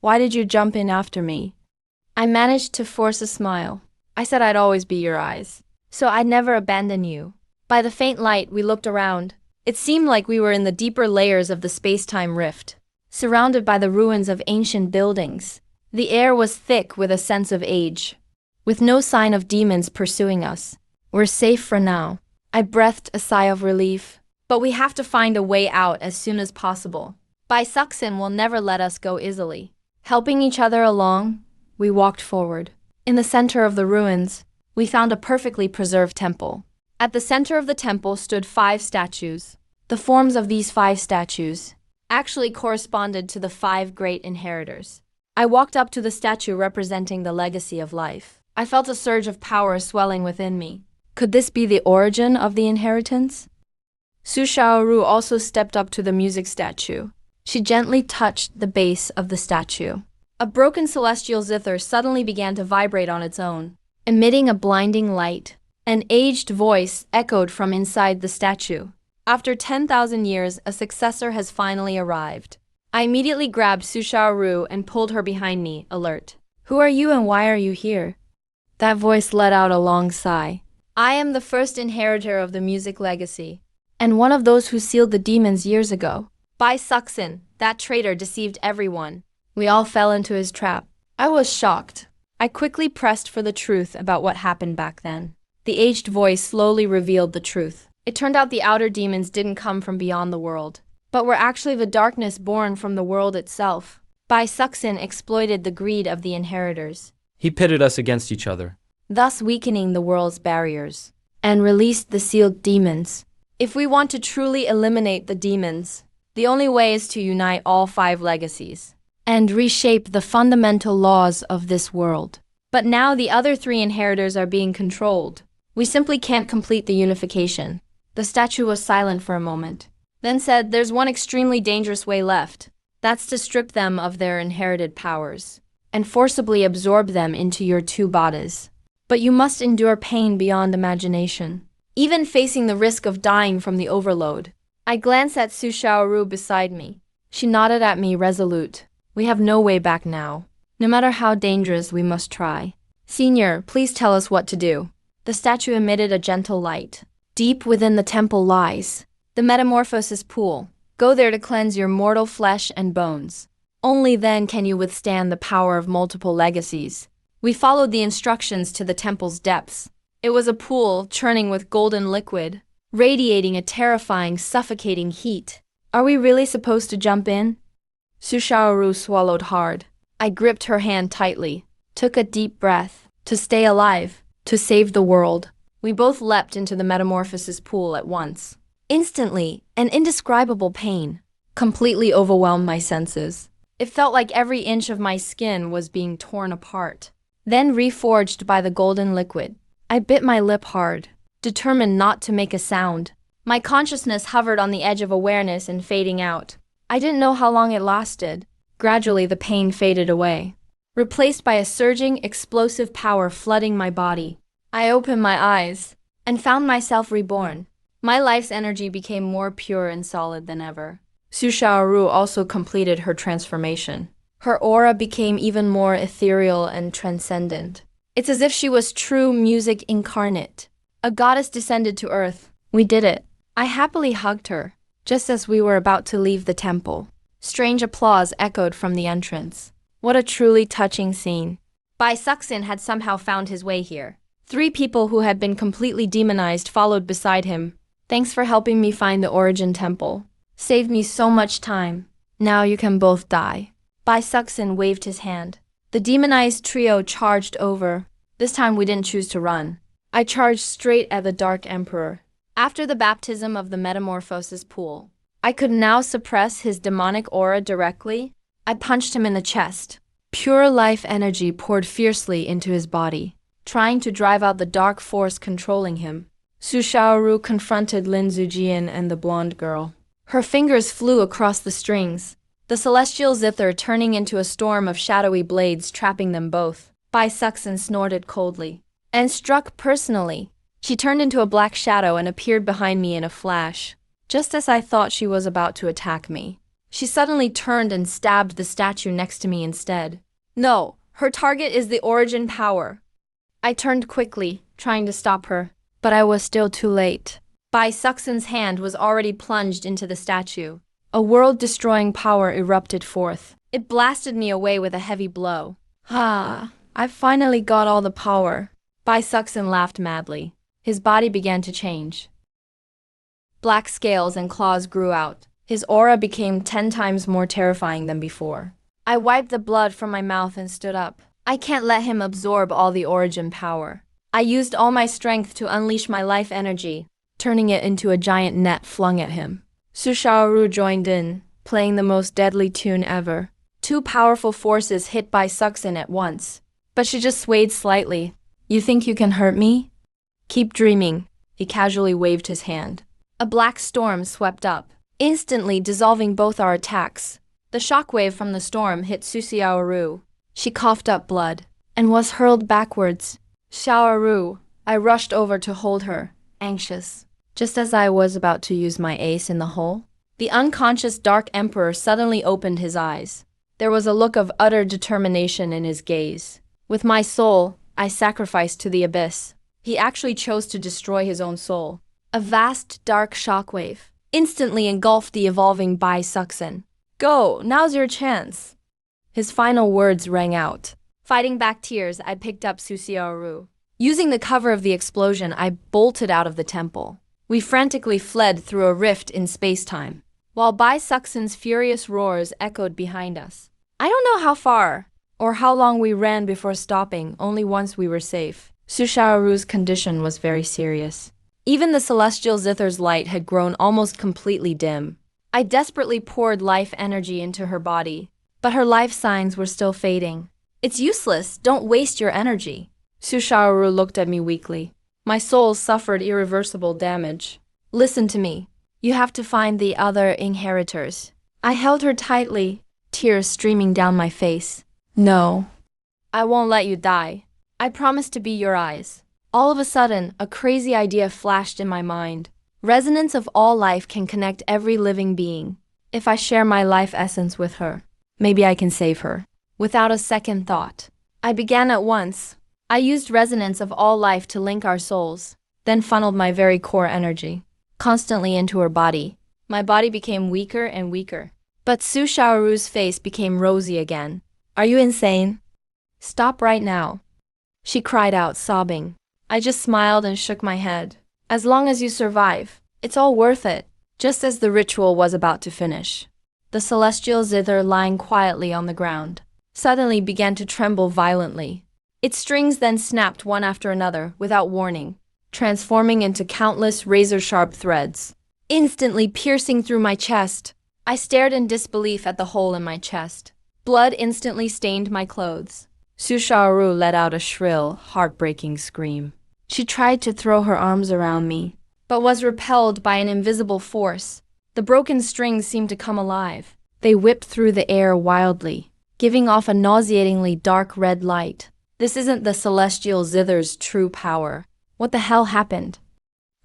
Speaker 1: Why did you jump in after me?" I managed to force a smile. "I said I'd always be your eyes, so I'd never abandon you." By the faint light, we looked around. It seemed like we were in the deeper layers of the space-time rift, surrounded by the ruins of ancient buildings. The air was thick with a sense of age, with no sign of demons pursuing us. "We're safe for now." I breathed a sigh of relief. "But we have to find a way out as soon as possible. Baisuksen will never let us go easily." Helping each other along, we walked forward. In the center of the ruins, we found a perfectly preserved temple. At the center of the temple stood 5 statues. The forms of these 5 statues actually corresponded to the 5 great inheritors. I walked up to the statue representing the legacy of life. I felt a surge of power swelling within me. Could this be the origin of the inheritance? Sushaoru also stepped up to the music statue. She gently touched the base of the statue. A broken celestial zither suddenly began to vibrate on its own, emitting a blinding light. An aged voice echoed from inside the statue. "After 10,000 years, a successor has finally arrived." I immediately grabbed Sushaoru and pulled her behind me, alert. "Who are you and why are you here?" That voice let out a long sigh. "I am the first inheritor of the music legacy, and one of those who sealed the demons years ago. Baisuksen, that traitor, deceived everyone. We all fell into his trap." I was shocked. I quickly pressed for the truth about what happened back then. The aged voice slowly revealed the truth. It turned out the outer demons didn't come from beyond the world, but were actually the darkness born from the world itself. Baisuksen exploited the greed of the inheritors.
Speaker 2: He pitted us against each other,
Speaker 1: Thus weakening the world's barriers, and released the sealed demons. If we want to truly eliminate the demons, the only way is to unite all 5 legacies and reshape the fundamental laws of this world. But now the other 3 inheritors are being controlled. We simply can't complete the unification. The statue was silent for a moment, then said, "There's one extremely dangerous way left. That's to strip them of their inherited powers and forcibly absorb them into your 2 bodies. But you must endure pain beyond imagination, even facing the risk of dying from the overload." I glanced at Sushaoru beside me. She nodded at me, resolute. "We have no way back now. No matter how dangerous, we must try. Senior, please tell us what to do." The statue emitted a gentle light. "Deep within the temple lies the metamorphosis pool. Go there to cleanse your mortal flesh and bones. Only then can you withstand the power of multiple legacies." We followed the instructions to the temple's depths. It was a pool churning with golden liquid, radiating a terrifying, suffocating heat. "Are we really supposed to jump in?" Sushaoru swallowed hard. I gripped her hand tightly, took a deep breath. To stay alive, to save the world. We both leapt into the metamorphosis pool at once. Instantly, an indescribable pain completely overwhelmed my senses. It felt like every inch of my skin was being torn apart, then reforged by the golden liquid. I bit my lip hard, determined not to make a sound. My consciousness hovered on the edge of awareness and fading out. I didn't know how long it lasted. Gradually, the pain faded away, replaced by a surging, explosive power flooding my body. I opened my eyes and found myself reborn. My life's energy became more pure and solid than ever. Sushaoru also completed her transformation. Her aura became even more ethereal and transcendent. It's as if she was true music incarnate. A goddess descended to earth. We did it. I happily hugged her, just as we were about to leave the temple. Strange applause echoed from the entrance. What a truly touching scene. Baisuksen had somehow found his way here. 3 people who had been completely demonized followed beside him. "Thanks for helping me find the origin temple. Saved me so much time. Now you can both die." Baisuksen waved his hand. The demonized trio charged over. This time we didn't choose to run. I charged straight at the Dark Emperor. After the baptism of the metamorphosis pool, I could now suppress his demonic aura directly. I punched him in the chest. Pure life energy poured fiercely into his body, trying to drive out the dark force controlling him. Su Xiaoru confronted Lin Zujian and the blonde girl. Her fingers flew across the strings, the celestial zither turning into a storm of shadowy blades trapping them both. Bai Suxin snorted coldly. And struck personally. She turned into a black shadow and appeared behind me in a flash. Just as I thought she was about to attack me, she suddenly turned and stabbed the statue next to me instead. No, her target is the origin power. I turned quickly, trying to stop her, but I was still too late. Bai Suxin's hand was already plunged into the statue. A world-destroying power erupted forth. It blasted me away with a heavy blow. Ah, I finally got all the power. Bai Suxin laughed madly. His body began to change. Black scales and claws grew out. His aura became 10 times more terrifying than before. I wiped the blood from my mouth and stood up. I can't let him absorb all the origin power. I used all my strength to unleash my life energy, turning it into a giant net flung at him. Su Xiaoru joined in, playing the most deadly tune ever. 2 powerful forces hit Bai Suxin at once. But she just swayed slightly. You think you can hurt me? Keep dreaming. He casually waved his hand. A black storm swept up, instantly dissolving both our attacks. The shockwave from the storm hit Su Xiaoru. She coughed up blood and was hurled backwards. Xiaoru, I rushed over to hold her, anxious. Just as I was about to use my ace in the hole, the unconscious Dark Emperor suddenly opened his eyes. There was a look of utter determination in his gaze. With my soul, I sacrificed to the abyss. He actually chose to destroy his own soul. A vast, dark shockwave instantly engulfed the evolving Bai Suxin. Go, now's your chance. His final words rang out. Fighting back tears, I picked up Su Xiaoru. Using the cover of the explosion, I bolted out of the temple. We frantically fled through a rift in space-time, while Bai Suxin's furious roars echoed behind us. I don't know how far or how long we ran before stopping, only once we were safe. Su Xiaoru's condition was very serious. Even the celestial zither's light had grown almost completely dim. I desperately poured life energy into her body, but her life signs were still fading. It's useless, don't waste your energy. Su Xiaoru looked at me weakly. My soul suffered irreversible damage. Listen to me. You have to find the other inheritors. I held her tightly, tears streaming down my face. No, I won't let you die. I promise to be your eyes. All of a sudden, a crazy idea flashed in my mind. Resonance of all life can connect every living being. If I share my life essence with her, maybe I can save her. Without a second thought, I began at once. I used resonance of all life to link our souls, then funneled my very core energy constantly into her body. My body became weaker and weaker. But Su Xiaoru's face became rosy again. Are you insane? Stop right now. She cried out, sobbing. I just smiled and shook my head. As long as you survive, it's all worth it. Just as the ritual was about to finish, the celestial zither lying quietly on the ground suddenly began to tremble violently. Its strings then snapped one after another without warning, transforming into countless razor-sharp threads, instantly piercing through my chest. I stared in disbelief at the hole in my chest. Blood instantly stained my clothes. Su Xiaoru let out a shrill, heartbreaking scream. She tried to throw her arms around me, but was repelled by an invisible force. The broken strings seemed to come alive. They whipped through the air wildly, giving off a nauseatingly dark red light. This isn't the celestial zither's true power. What the hell happened?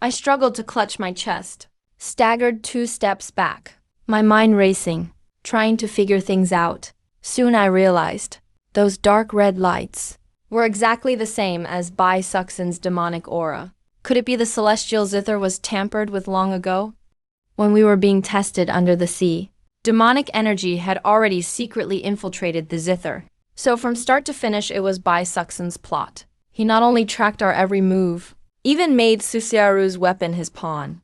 Speaker 1: I struggled to clutch my chest, staggered 2 steps back, my mind racing, trying to figure things out. Soon I realized, those dark red lights were exactly the same as Bai Suxin's demonic aura. Could it be the celestial zither was tampered with long ago? When we were being tested under the sea, demonic energy had already secretly infiltrated the zither. So from start to finish, it was Bai Suxin's plot. He not only tracked our every move, even made Su Xiaoru's weapon his pawn.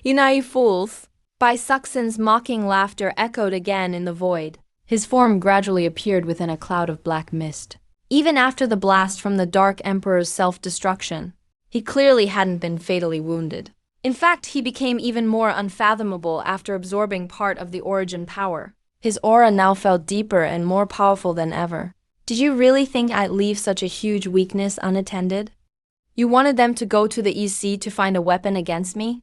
Speaker 1: You naive fools. Bai Suxin's mocking laughter echoed again in the void. His form gradually appeared within a cloud of black mist. Even after the blast from the Dark Emperor's self-destruction, he clearly hadn't been fatally wounded. In fact, he became even more unfathomable after absorbing part of the origin power. His aura now felt deeper and more powerful than ever. Did you really think I'd leave such a huge weakness unattended? You wanted them to go to the East Sea to find a weapon against me?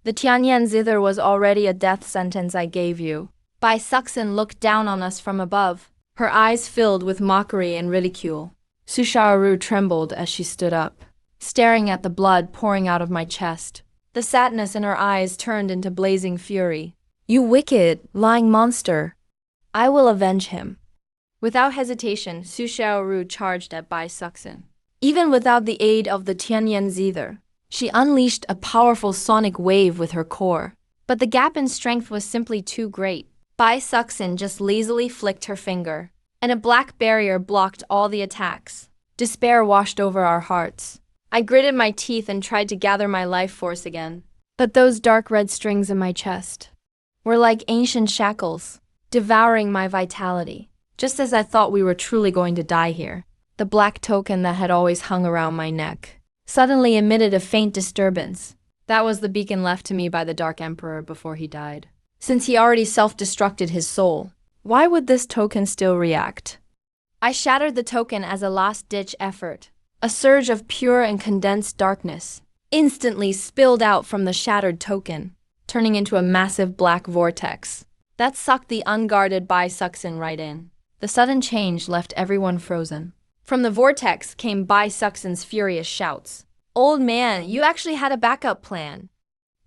Speaker 1: The Tianyan zither was already a death sentence I gave you. Bai Suxin looked down on us from above, her eyes filled with mockery and ridicule. Su Xiaoru trembled as she stood up, staring at the blood pouring out of my chest. The sadness in her eyes turned into blazing fury. You wicked, lying monster! I will avenge him. Without hesitation, Su Xiaoru charged at Bai Suxin. Even without the aid of the Tianyan zither, she unleashed a powerful sonic wave with her core. But the gap in strength was simply too great. Bai Suxin just lazily flicked her finger, and a black barrier blocked all the attacks. Despair washed over our hearts. I gritted my teeth and tried to gather my life force again. But those dark red strings in my chest were like ancient shackles, devouring my vitality. Just as I thought we were truly going to die here, the black token that had always hung around my neck suddenly emitted a faint disturbance. That was the beacon left to me by the Dark Emperor before he died. Since he already self-destructed his soul, why would this token still react? I shattered the token as a last-ditch effort. A surge of pure and condensed darkness instantly spilled out from the shattered token, turning into a massive black vortex that sucked the unguarded Bai Suxin right in. The sudden change left everyone frozen. From the vortex came Bai Suxin's furious shouts. Old man, you actually had a backup plan.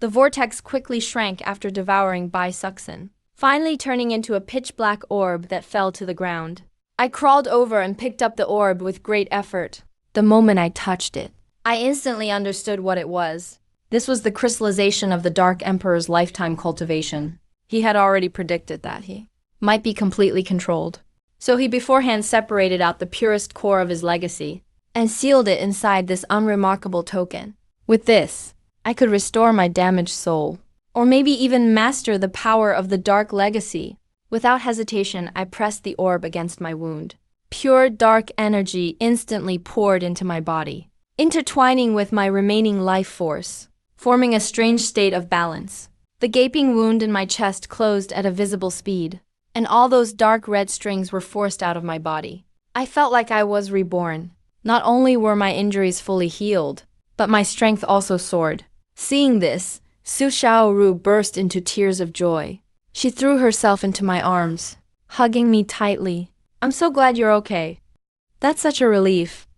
Speaker 1: The vortex quickly shrank after devouring Bai Suxin, finally turning into a pitch-black orb that fell to the ground. I crawled over and picked up the orb with great effort. The moment I touched it, I instantly understood what it was. This was the crystallization of the Dark Emperor's lifetime cultivation. He had already predicted that he might be completely controlled. So he beforehand separated out the purest core of his legacy and sealed it inside this unremarkable token. With this, I could restore my damaged soul, or maybe even master the power of the dark legacy. Without hesitation, I pressed the orb against my wound. Pure dark energy instantly poured into my body, intertwining with my remaining life force, forming a strange state of balance. The gaping wound in my chest closed at a visible speed, and all those dark red strings were forced out of my body. I felt like I was reborn. Not only were my injuries fully healed, but my strength also soared. Seeing this, Su Xiaoru burst into tears of joy. She threw herself into my arms, hugging me tightly. I'm so glad you're okay. That's such a relief.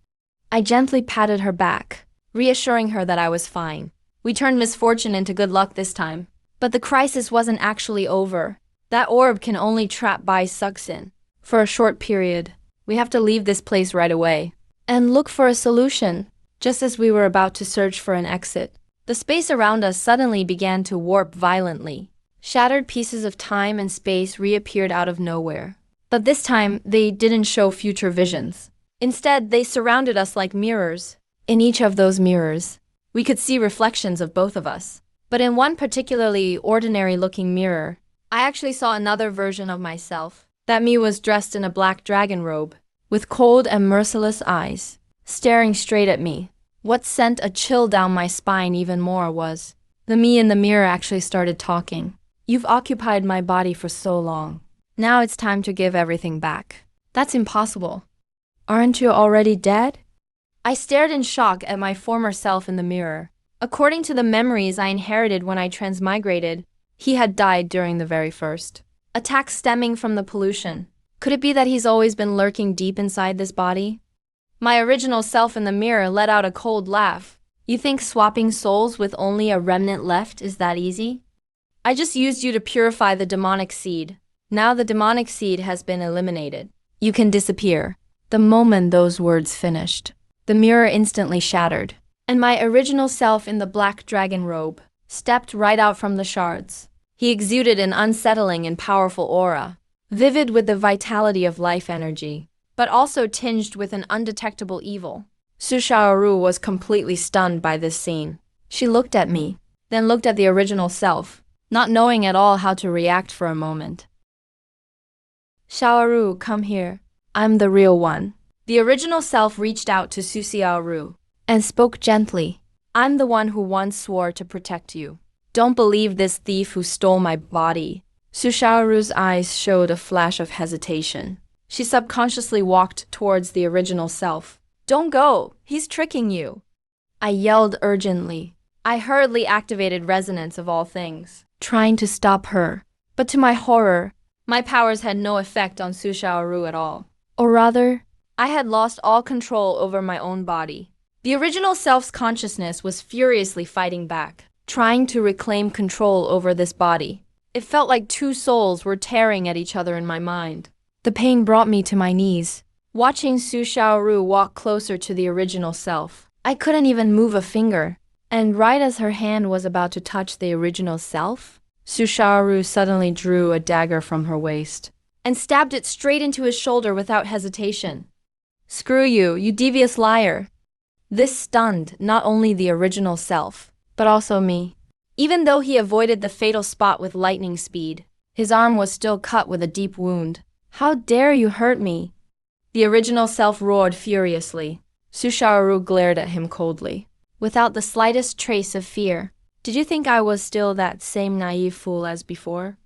Speaker 1: I gently patted her back, reassuring her that I was fine. We turned misfortune into good luck this time. But the crisis wasn't actually over. That orb can only trap Bai Suxin for a short period. We have to leave this place right away and look for a solution. Just as we were about to search for an exit, the space around us suddenly began to warp violently. Shattered pieces of time and space reappeared out of nowhere. But this time, they didn't show future visions. Instead, they surrounded us like mirrors. In each of those mirrors, we could see reflections of both of us. But in one particularly ordinary-looking mirror, I actually saw another version of myself. That me was dressed in a black dragon robe, with cold and merciless eyes, staring straight at me. What sent a chill down my spine even more was, the me in the mirror actually started talking. You've occupied my body for so long. Now it's time to give everything back. That's impossible. Aren't you already dead? I stared in shock at my former self in the mirror. According to the memories I inherited when I transmigrated, he had died during the very first attack stemming from the pollution. Could it be that he's always been lurking deep inside this body? My original self in the mirror let out a cold laugh. You think swapping souls with only a remnant left is that easy? I just used you to purify the demonic seed. Now the demonic seed has been eliminated. You can disappear. The moment those words finished, the mirror instantly shattered, and my original self in the black dragon robe stepped right out from the shards. He exuded an unsettling and powerful aura, vivid with the vitality of life energy, but also tinged with an undetectable evil. Su Xiaoru was completely stunned by this scene. She looked at me, then looked at the original self, not knowing at all how to react for a moment. Xiaoru, come here. I'm the real one. The original self reached out to Su Xiaoru and spoke gently. I'm the one who once swore to protect you. Don't believe this thief who stole my body. Su Xiaoru's eyes showed a flash of hesitation. She subconsciously walked towards the original self. Don't go. He's tricking you. I yelled urgently. I hurriedly activated Resonance of all things, trying to stop her. But to my horror, my powers had no effect on Sushaoru at all. Or rather, I had lost all control over my own body. The original self's consciousness was furiously fighting back, trying to reclaim control over this body. It felt like two souls were tearing at each other in my mind. The pain brought me to my knees, watching Sushaoru walk closer to the original self. I couldn't even move a finger, and right as her hand was about to touch the original self, Sushaoru suddenly drew a dagger from her waist and stabbed it straight into his shoulder without hesitation. "Screw you, you devious liar!" This stunned not only the original self, but also me. Even though he avoided the fatal spot with lightning speed, his arm was still cut with a deep wound. "How dare you hurt me?" The original self roared furiously. Sushaoru glared at him coldly, without the slightest trace of fear. "Did you think I was still that same naive fool as before?"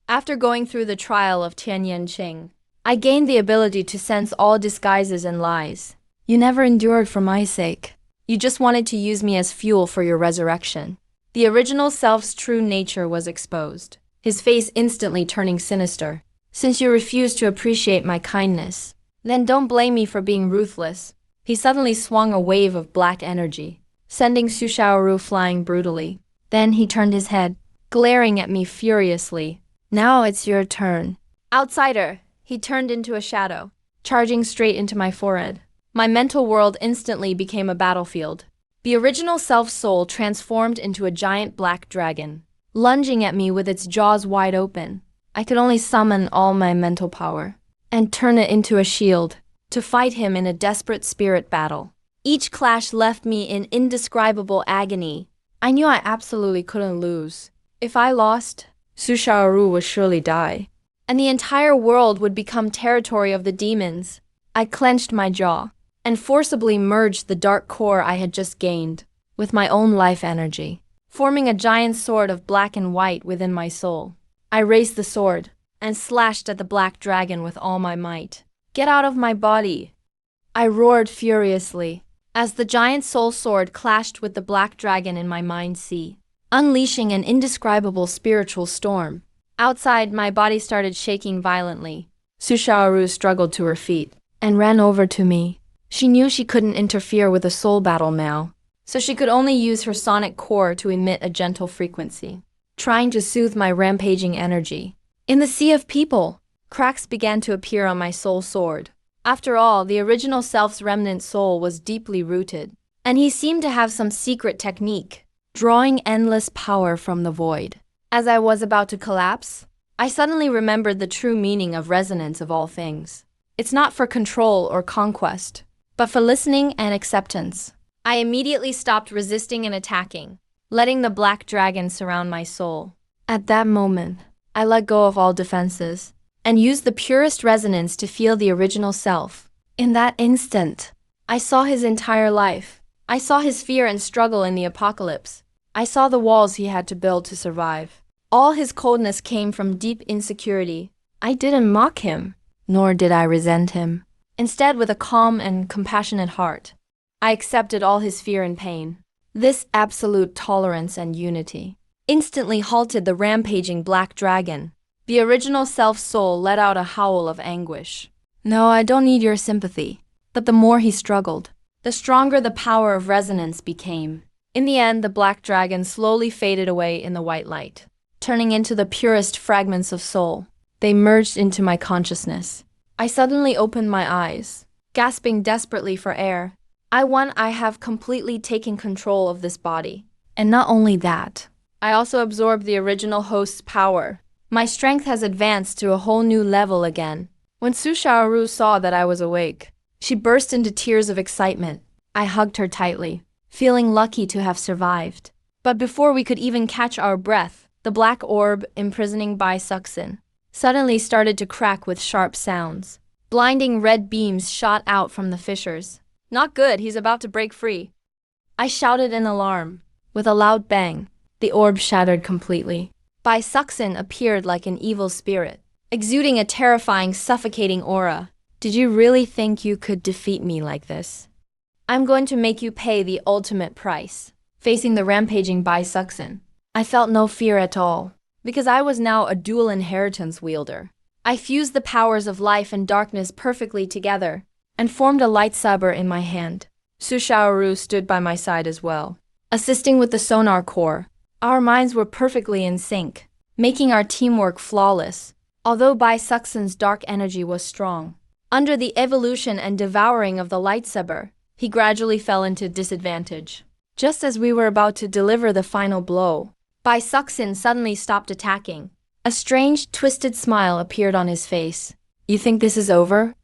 Speaker 1: After going through the trial of Tianyanqing, I gained the ability to sense all disguises and lies. "You never endured for my sake. You just wanted to use me as fuel for your resurrection." The original self's true nature was exposed, his face instantly turning sinister. "Since you refuse to appreciate my kindness, then don't blame me for being ruthless." He suddenly swung a wave of black energy, sending Sushaoru flying brutally. Then he turned his head, glaring at me furiously. "Now it's your turn." "Outsider!" He turned into a shadow, charging straight into my forehead. My mental world instantly became a battlefield. The original self-soul transformed into a giant black dragon, lunging at me with its jaws wide open. I could only summon all my mental power and turn it into a shield to fight him in a desperate spirit battle. Each clash left me in indescribable agony. I knew I absolutely couldn't lose. If I lost, Sushaoru would surely die, and the entire world would become territory of the demons. I clenched my jaw and forcibly merged the dark core I had just gained with my own life energy, forming a giant sword of black and white within my soul. I raised the sword and slashed at the black dragon with all my might. "Get out of my body!" I roared furiously as the giant soul sword clashed with the black dragon in my mind sea, unleashing an indescribable spiritual storm. Outside, my body started shaking violently. Sushaoru struggled to her feet and ran over to me. She knew she couldn't interfere with a soul battle now, so she could only use her sonic core to emit a gentle frequency, trying to soothe my rampaging energy. In the sea of people, cracks began to appear on my soul sword. After all, the original self's remnant soul was deeply rooted, and he seemed to have some secret technique, drawing endless power from the void. As I was about to collapse, I suddenly remembered the true meaning of resonance of all things. It's not for control or conquest, but for listening and acceptance. I immediately stopped resisting and attacking, letting the black dragon surround my soul. At that moment, I let go of all defenses and used the purest resonance to feel the original self. In that instant, I saw his entire life. I saw his fear and struggle in the apocalypse. I saw the walls he had to build to survive. All his coldness came from deep insecurity. I didn't mock him, nor did I resent him. Instead, with a calm and compassionate heart, I accepted all his fear and pain. This absolute tolerance and unity instantly halted the rampaging black dragon. The original self-soul let out a howl of anguish. "No, I don't need your sympathy." But the more he struggled, the stronger the power of resonance became. In the end, the black dragon slowly faded away in the white light, turning into the purest fragments of soul. They merged into my consciousness. I suddenly opened my eyes, gasping desperately for air. I have completely taken control of this body. And not only that, I also absorbed the original host's power. My strength has advanced to a whole new level again. When Sushaoru saw that I was awake, she burst into tears of excitement. I hugged her tightly, feeling lucky to have survived. But before we could even catch our breath, the black orb imprisoning Bai Suxin suddenly started to crack with sharp sounds. Blinding red beams shot out from the fissures. "Not good, he's about to break free." I shouted in alarm. With a loud bang, the orb shattered completely. Bai Suxin appeared like an evil spirit, exuding a terrifying, suffocating aura. "Did you really think you could defeat me like this?" I'm going to make you pay the ultimate price. Facing the rampaging Bai Suxin, I felt no fear at all, because I was now a dual inheritance wielder. I fused the powers of life and darkness perfectly together, and formed a lightsaber in my hand. Su Xiaoru stood by my side as well, assisting with the sonar core. Our minds were perfectly in sync, making our teamwork flawless. Although Bai Suxin's dark energy was strong, under the evolution and devouring of the lightsaber, he gradually fell into disadvantage. Just as we were about to deliver the final blow, Bai Suxin suddenly stopped attacking. A strange, twisted smile appeared on his face. You think this is over?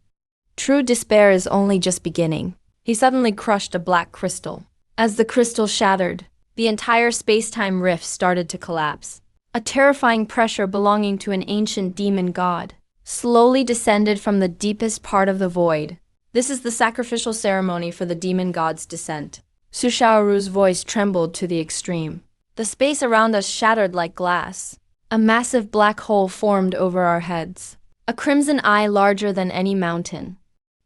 Speaker 1: True despair is only just beginning. He suddenly crushed a black crystal. As the crystal shattered, the entire space-time rift started to collapse. A terrifying pressure belonging to an ancient demon god slowly descended from the deepest part of the void. This is the sacrificial ceremony for the demon god's descent. Su Xiaoru's voice trembled to the extreme. The space around us shattered like glass. A massive black hole formed over our heads. A crimson eye larger than any mountain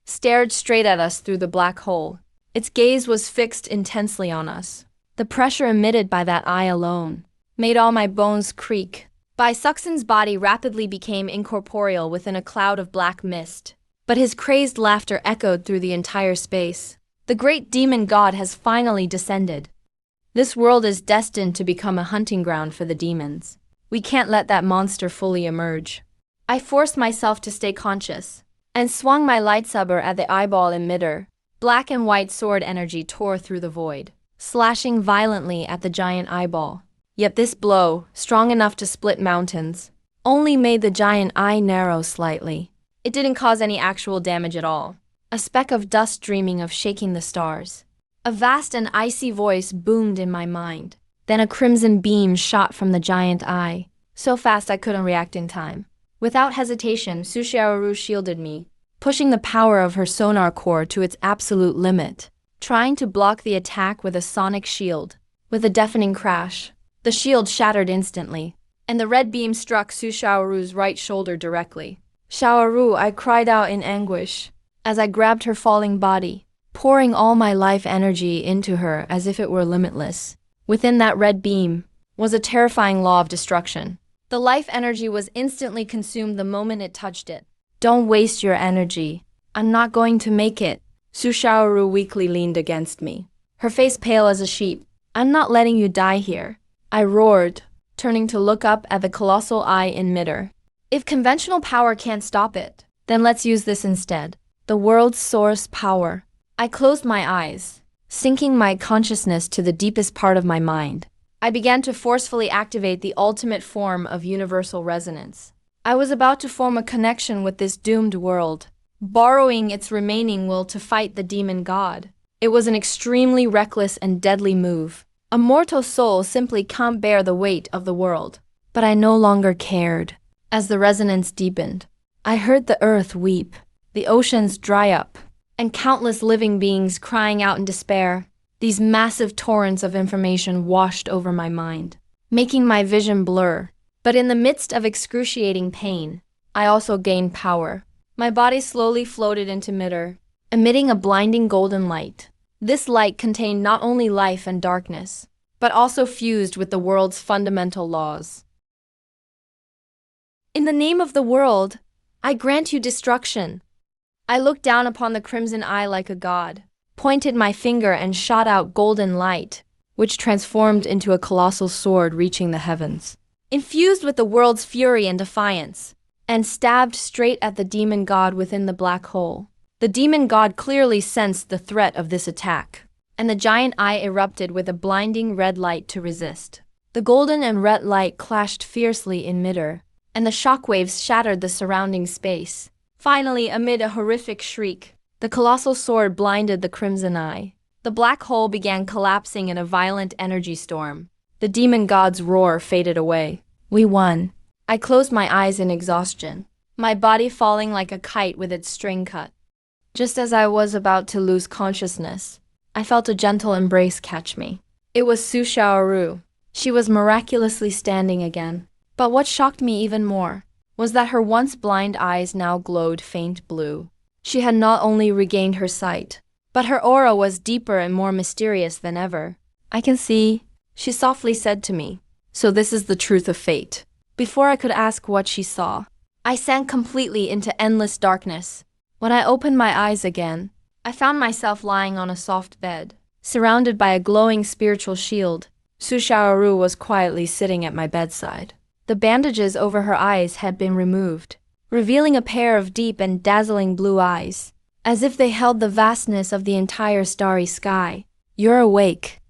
Speaker 1: stared straight at us through the black hole. Its gaze was fixed intensely on us. The pressure emitted by that eye alone made all my bones creak. Bai Suxin's body rapidly became incorporeal within a cloud of black mist, but his crazed laughter echoed through the entire space. The great demon god has finally descended. This world is destined to become a hunting ground for the demons. We can't let that monster fully emerge. I forced myself to stay conscious and swung my lightsaber at the eyeball in midair. Black and white sword energy tore through the void, slashing violently at the giant eyeball. Yet this blow, strong enough to split mountains, only made the giant eye narrow slightly. It didn't cause any actual damage at all. A speck of dust dreaming of shaking the stars. A vast and icy voice boomed in my mind. Then a crimson beam shot from the giant eye, so fast I couldn't react in time. Without hesitation, Su Xiaoru shielded me, pushing the power of her sonar core to its absolute limit, trying to block the attack with a sonic shield. With a deafening crash, the shield shattered instantly, and the red beam struck Su Xiaoru's right shoulder directly. Xiaoru, I cried out in anguish as I grabbed her falling body, pouring all my life energy into her as if it were limitless. Within that red beam was a terrifying law of destruction. The life energy was instantly consumed the moment it touched it. Don't waste your energy. I'm not going to make it. Su Xiaoru weakly leaned against me, her face pale as a sheep. I'm not letting you die here, I roared, turning to look up at the colossal eye in midair. If conventional power can't stop it, then let's use this instead. The world's source power. I closed my eyes, sinking my consciousness to the deepest part of my mind. I began to forcefully activate the ultimate form of universal resonance. I was about to form a connection with this doomed world, borrowing its remaining will to fight the demon god. It was an extremely reckless and deadly move. A mortal soul simply can't bear the weight of the world. But I no longer cared. As the resonance deepened, I heard the earth weep, the oceans dry up, and countless living beings crying out in despair. These massive torrents of information washed over my mind, making my vision blur. But in the midst of excruciating pain, I also gained power. My body slowly floated into midair, emitting a blinding golden light. This light contained not only life and darkness, but also fused with the world's fundamental laws. In the name of the world, I grant you destruction. I looked down upon the crimson eye like a god, pointed my finger and shot out golden light, which transformed into a colossal sword reaching the heavens. Infused with the world's fury and defiance, and stabbed straight at the demon god within the black hole. The demon god clearly sensed the threat of this attack, and the giant eye erupted with a blinding red light to resist. The golden and red light clashed fiercely in midair, and the shockwaves shattered the surrounding space. Finally, amid a horrific shriek, the colossal sword blinded the crimson eye. The black hole began collapsing in a violent energy storm. The demon god's roar faded away. We won. I closed my eyes in exhaustion, my body falling like a kite with its string cut. Just as I was about to lose consciousness, I felt a gentle embrace catch me. It was Su Xiaoru. She was miraculously standing again. But what shocked me even more was that her once blind eyes now glowed faint blue. She had not only regained her sight, but her aura was deeper and more mysterious than ever. "I can see," she softly said to me. "So this is the truth of fate." Before I could ask what she saw, I sank completely into endless darkness. When I opened my eyes again, I found myself lying on a soft bed, surrounded by a glowing spiritual shield. Su Xiaoru was quietly sitting at my bedside. The bandages over her eyes had been removed, revealing a pair of deep and dazzling blue eyes, as if they held the vastness of the entire starry sky. "You're awake."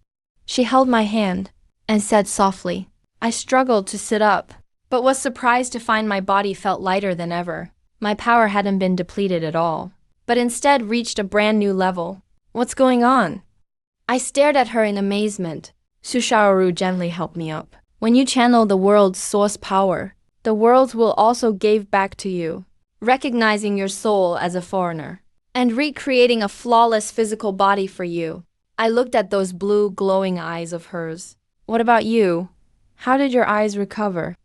Speaker 1: She held my hand and said softly. I struggled to sit up, but was surprised to find my body felt lighter than ever. My power hadn't been depleted at all, but instead reached a brand new level. "What's going on?" I stared at her in amazement. Su Xiaoru gently helped me up. "When you channel the world's source power, the world will also give back to you, recognizing your soul as a foreigner, and recreating a flawless physical body for you." I looked at those blue, glowing eyes of hers. "What about you? How did your eyes recover?"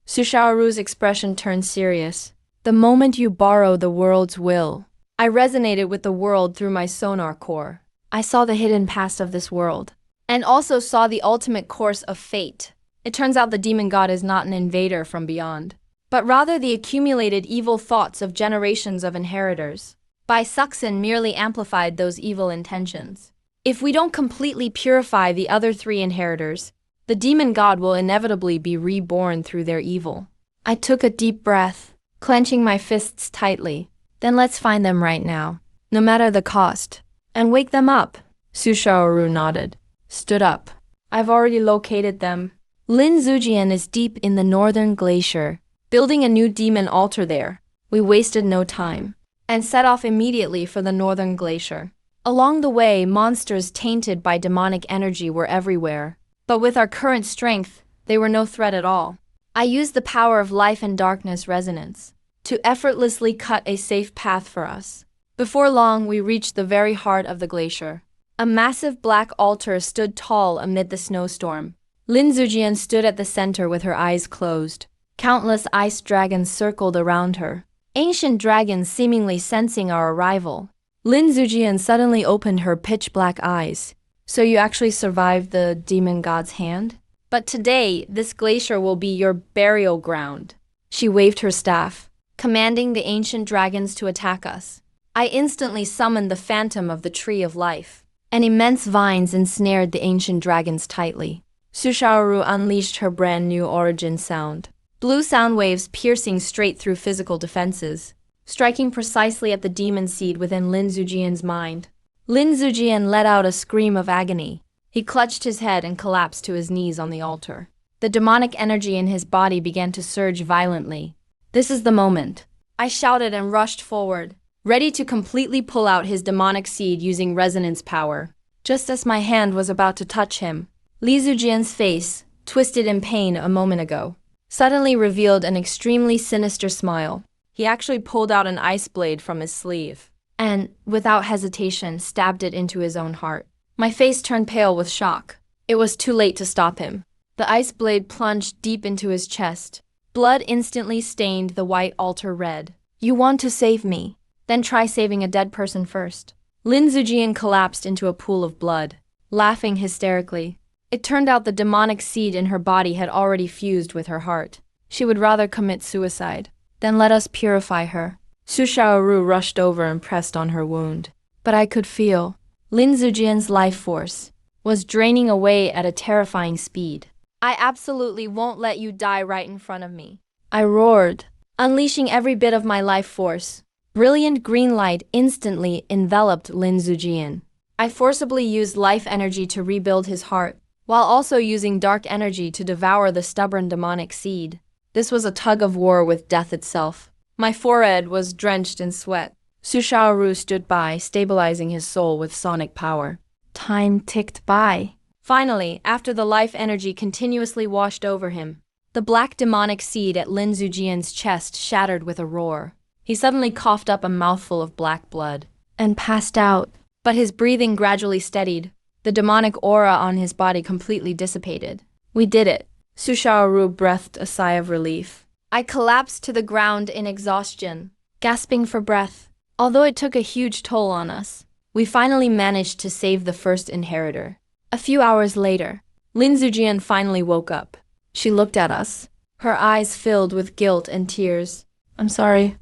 Speaker 1: Su Xiaoru's expression turned serious. "The moment you borrow the world's will." I resonated with the world through my sonar core. I saw the hidden past of this world, and also saw the ultimate course of fate. It turns out the demon god is not an invader from beyond, but rather the accumulated evil thoughts of generations of inheritors. Bai Suxin merely amplified those evil intentions. If we don't completely purify the other three inheritors, the demon god will inevitably be reborn through their evil. I took a deep breath, clenching my fists tightly. "Then let's find them right now, no matter the cost, and wake them up." Su Xiaoru nodded, stood up. "I've already located them. Lin Zujian is deep in the northern glacier, building a new demon altar there." We wasted no time, and set off immediately for the northern glacier. Along the way, monsters tainted by demonic energy were everywhere, but with our current strength, they were no threat at all. I used the power of life and darkness resonance to effortlessly cut a safe path for us. Before long, we reached the very heart of the glacier. A massive black altar stood tall amid the snowstorm. Lin Zujian stood at the center with her eyes closed. Countless ice dragons circled around her, ancient dragons seemingly sensing our arrival. Lin Zujian suddenly opened her pitch-black eyes. "So you actually survived the demon god's hand? But today, this glacier will be your burial ground." She waved her staff, commanding the ancient dragons to attack us. I instantly summoned the phantom of the Tree of Life, and immense vines ensnared the ancient dragons tightly. Su Xiaoru unleashed her brand new origin sound. Blue sound waves piercing straight through physical defenses, striking precisely at the demon seed within Lin Zujian's mind. Lin Zujian let out a scream of agony. He clutched his head and collapsed to his knees on the altar. The demonic energy in his body began to surge violently. "This is the moment," I shouted and rushed forward, ready to completely pull out his demonic seed using resonance power. Just as my hand was about to touch him, Li Zujian's face, twisted in pain a moment ago, suddenly revealed an extremely sinister smile. He actually pulled out an ice blade from his sleeve and, without hesitation, stabbed it into his own heart. My face turned pale with shock. It was too late to stop him. The ice blade plunged deep into his chest. Blood instantly stained the white altar red. "You want to save me? Then try saving a dead person first." Lin Zujian collapsed into a pool of blood, laughing hysterically. It turned out the demonic seed in her body had already fused with her heart. She would rather commit suicide. "Then let us purify her." Su Xiaoru rushed over and pressed on her wound. But I could feel Lin Zujian's life force was draining away at a terrifying speed. "I absolutely won't let you die right in front of me," I roared, unleashing every bit of my life force. Brilliant green light instantly enveloped Lin Zujian. I forcibly used life energy to rebuild his heart, while also using dark energy to devour the stubborn demonic seed. This was a tug of war with death itself. My forehead was drenched in sweat. Su Xiaoru stood by, stabilizing his soul with sonic power. Time ticked by. Finally, after the life energy continuously washed over him, the black demonic seed at Lin Zujian's chest shattered with a roar. He suddenly coughed up a mouthful of black blood and passed out, but his breathing gradually steadied. The demonic aura on his body completely dissipated. "We did it." Su Xiaoru breathed a sigh of relief. I collapsed to the ground in exhaustion, gasping for breath. Although it took a huge toll on us, We finally managed to save the first inheritor. A few hours later, Lin Zujian finally woke up. She looked at us, her eyes filled with guilt and tears. I'm sorry.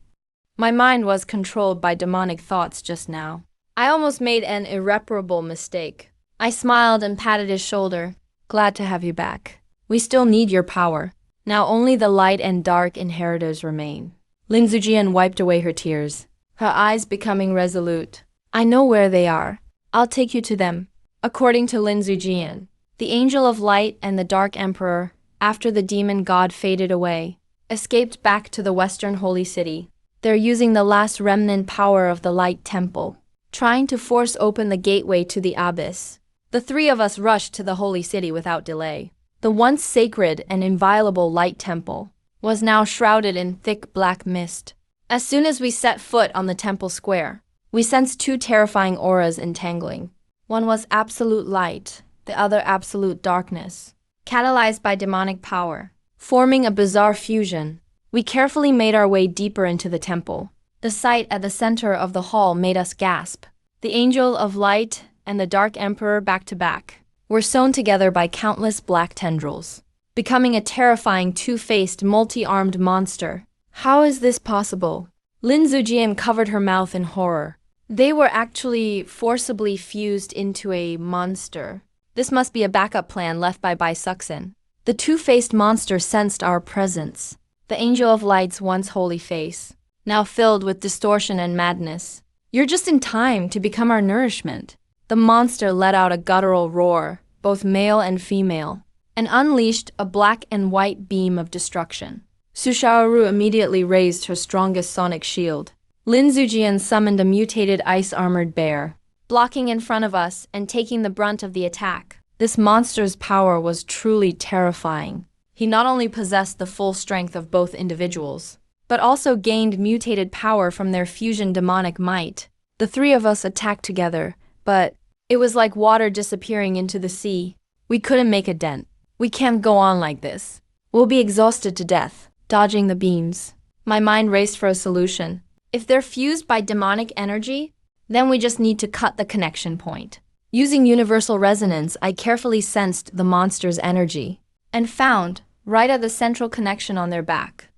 Speaker 1: My mind was controlled by demonic thoughts just now. I almost made an irreparable mistake. I smiled and patted his shoulder. Glad to have you back. We still need your power. Now only the light and dark inheritors remain. Lin Zujian wiped away her tears, her eyes becoming resolute. I know where they are. I'll take you to them. According to Lin Zujian, the Angel of Light and the Dark Emperor, after the demon god faded away, escaped back to the Western Holy City. They're using the last remnant power of the Light Temple, trying to force open the gateway to the abyss. The three of us rushed to the Holy City without delay. The once sacred and inviolable Light Temple was now shrouded in thick black mist. As soon as we set foot on the temple square, we sensed two terrifying auras entangling. One was absolute light, the other absolute darkness, catalyzed by demonic power, forming a bizarre fusion. We carefully made our way deeper into the temple. The sight at the center of the hall made us gasp. The Angel of Light and the Dark Emperor back to back were sewn together by countless black tendrils, becoming a terrifying two-faced, multi-armed monster. How is this possible? Lin Zujian covered her mouth in horror. They were actually forcibly fused into a monster. This must be a backup plan left by Bai Suxin. The two-faced monster sensed our presence. The Angel of Light's once holy face, now filled with distortion and madness. You're just in time to become our nourishment. The monster let out a guttural roar, both male and female, and unleashed a black and white beam of destruction. Su Xiaoru immediately raised her strongest sonic shield. Lin Zujian summoned a mutated ice-armored bear, blocking in front of us and taking the brunt of the attack. This monster's power was truly terrifying. He not only possessed the full strength of both individuals, but also gained mutated power from their fusion demonic might. The three of us attacked together, but it was like water disappearing into the sea. We couldn't make a dent. We can't go on like this. We'll be exhausted to death, dodging the beams. My mind raced for a solution. If they're fused by demonic energy, then we just need to cut the connection point. Using universal resonance, I carefully sensed the monster's energy and found, right at the central connection on their back,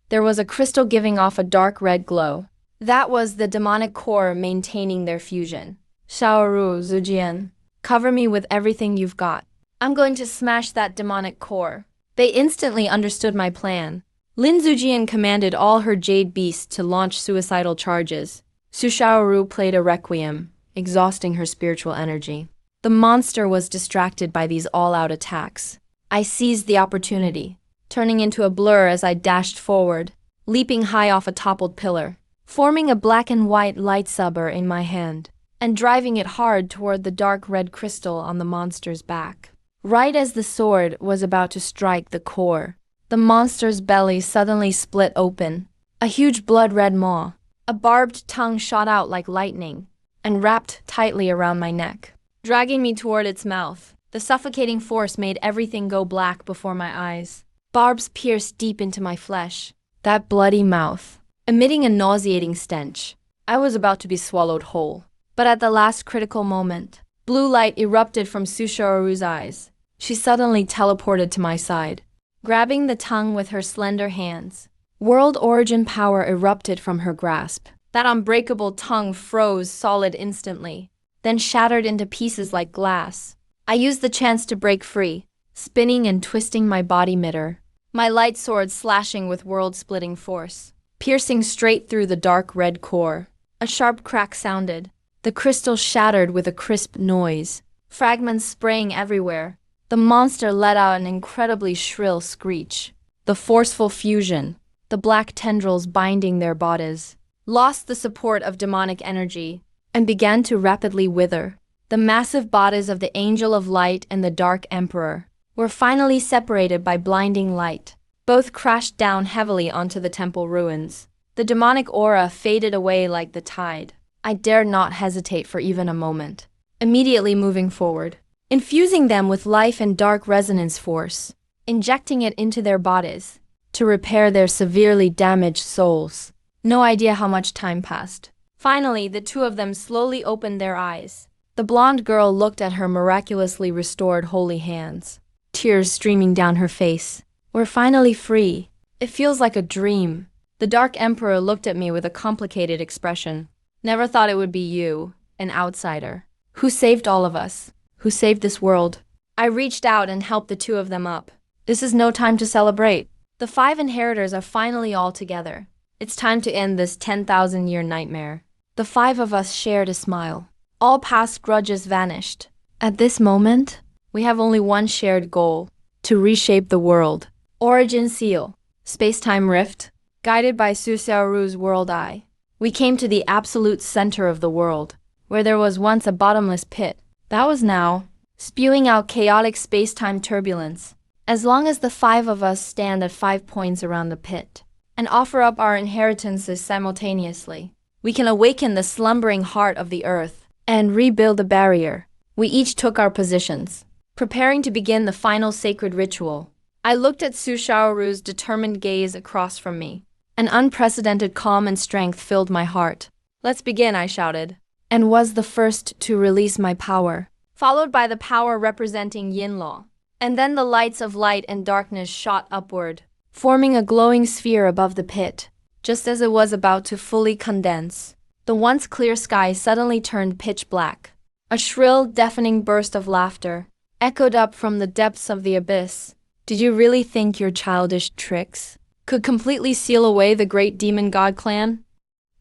Speaker 1: there was a crystal giving off a dark red glow. That was the demonic core maintaining their fusion. Xiaoru, Zujian, cover me with everything you've got. I'm going to smash that demonic core. They instantly understood my plan. Lin Zujian commanded all her jade beasts to launch suicidal charges. Su Xiaoru played a requiem, exhausting her spiritual energy. The monster was distracted by these all-out attacks. I seized the opportunity, turning into a blur as I dashed forward, leaping high off a toppled pillar, forming a black and white lightsaber in my hand, and driving it hard toward the dark red crystal on the monster's back. Right as the sword was about to strike the core, the monster's belly suddenly split open. A huge blood-red maw, a barbed tongue shot out like lightning, and wrapped tightly around my neck, dragging me toward its mouth. The suffocating force made everything go black before my eyes. Barbs pierced deep into my flesh. That bloody mouth, emitting a nauseating stench. I was about to be swallowed whole. But at the last critical moment, blue light erupted from Su Xiaoru's eyes. She suddenly teleported to my side, grabbing the tongue with her slender hands. World origin power erupted from her grasp. That unbreakable tongue froze solid instantly, then shattered into pieces like glass. I used the chance to break free, spinning and twisting my body midair, my light sword slashing with world-splitting force, piercing straight through the dark red core. A sharp crack sounded. The crystal shattered with a crisp noise, fragments spraying everywhere. The monster let out an incredibly shrill screech. The forceful fusion, the black tendrils binding their bodies, lost the support of demonic energy and began to rapidly wither. The massive bodies of the Angel of Light and the Dark Emperor were finally separated by blinding light. Both crashed down heavily onto the temple ruins. The demonic aura faded away like the tide. I dared not hesitate for even a moment, immediately moving forward, infusing them with life and dark resonance force, injecting it into their bodies to repair their severely damaged souls. No idea how much time passed. Finally, the two of them slowly opened their eyes. The blonde girl looked at her miraculously restored holy hands, tears streaming down her face. We're finally free. It feels like a dream. The Dark Emperor looked at me with a complicated expression. Never thought it would be you, an outsider. Who saved all of us? Who saved this world? I reached out and helped the two of them up. This is no time to celebrate. The 5 inheritors are finally all together. It's time to end this 10,000-year nightmare. The 5 of us shared a smile. All past grudges vanished. At this moment, we have only one shared goal: to reshape the world. Origin Seal. Space-time rift. Guided by Su Xiaoru's world eye, we came to the absolute center of the world, where there was once a bottomless pit. That was now, spewing out chaotic space-time turbulence. As long as the 5 of us stand at 5 points around the pit and offer up our inheritances simultaneously, we can awaken the slumbering heart of the earth and rebuild the barrier. We each took our positions, preparing to begin the final sacred ritual. I looked at Su Xiaoru's determined gaze across from me. An unprecedented calm and strength filled my heart. Let's begin, I shouted, and was the first to release my power, followed by the power representing Yin Law. And then the lights of light and darkness shot upward, forming a glowing sphere above the pit. Just as it was about to fully condense, the once clear sky suddenly turned pitch black. A shrill, deafening burst of laughter echoed up from the depths of the abyss. Did you really think your childish tricks could completely seal away the great demon god clan?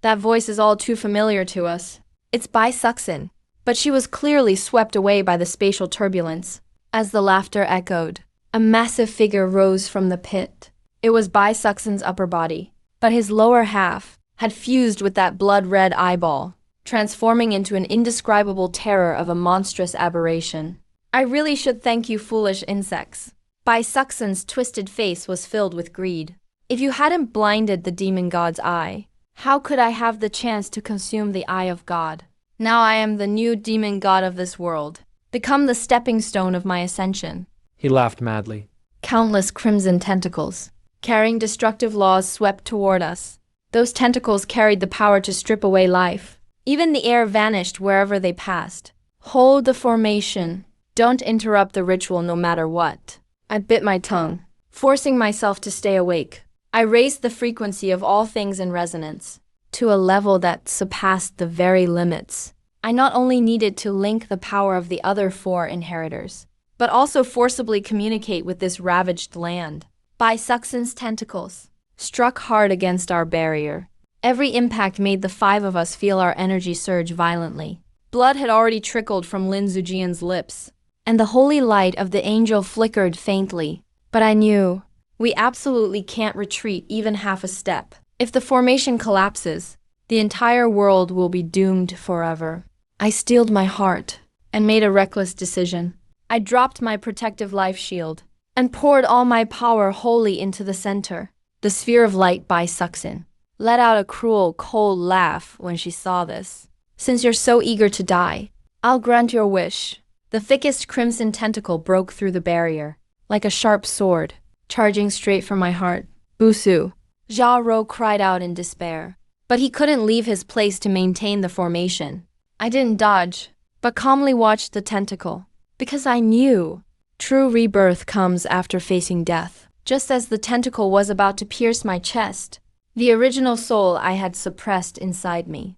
Speaker 1: That voice is all too familiar to us. It's Bai Suxin. But she was clearly swept away by the spatial turbulence. As the laughter echoed, a massive figure rose from the pit. It was Bai Suxin's upper body, but his lower half had fused with that blood-red eyeball, transforming into an indescribable terror of a monstrous aberration. I really should thank you, foolish insects. Bai Suxin's twisted face was filled with greed. If you hadn't blinded the demon god's eye, how could I have the chance to consume the eye of God? Now I am the new demon god of this world, become the stepping stone of my ascension.
Speaker 2: He laughed madly.
Speaker 1: Countless crimson tentacles, carrying destructive laws, swept toward us. Those tentacles carried the power to strip away life. Even the air vanished wherever they passed. Hold the formation. Don't interrupt the ritual no matter what. I bit my tongue, forcing myself to stay awake. I raised the frequency of all things in resonance to a level that surpassed the very limits. I not only needed to link the power of the other 4 inheritors, but also forcibly communicate with this ravaged land. Bai Suxin's tentacles struck hard against our barrier. Every impact made the 5 of us feel our energy surge violently. Blood had already trickled from Lin Zujian's lips, and the holy light of the angel flickered faintly. But I knew, we absolutely can't retreat even half a step. If the formation collapses, the entire world will be doomed forever. I steeled my heart and made a reckless decision. I dropped my protective life shield and poured all my power wholly into the center. The sphere of light Bai Suxin let out a cruel, cold laugh when she saw this. Since you're so eager to die, I'll grant your wish. The thickest crimson tentacle broke through the barrier, like a sharp sword, charging straight for my heart. Busu, Jia Rou cried out in despair. But he couldn't leave his place to maintain the formation. I didn't dodge, but calmly watched the tentacle, because I knew true rebirth comes after facing death. Just as the tentacle was about to pierce my chest, the original soul I had suppressed inside me,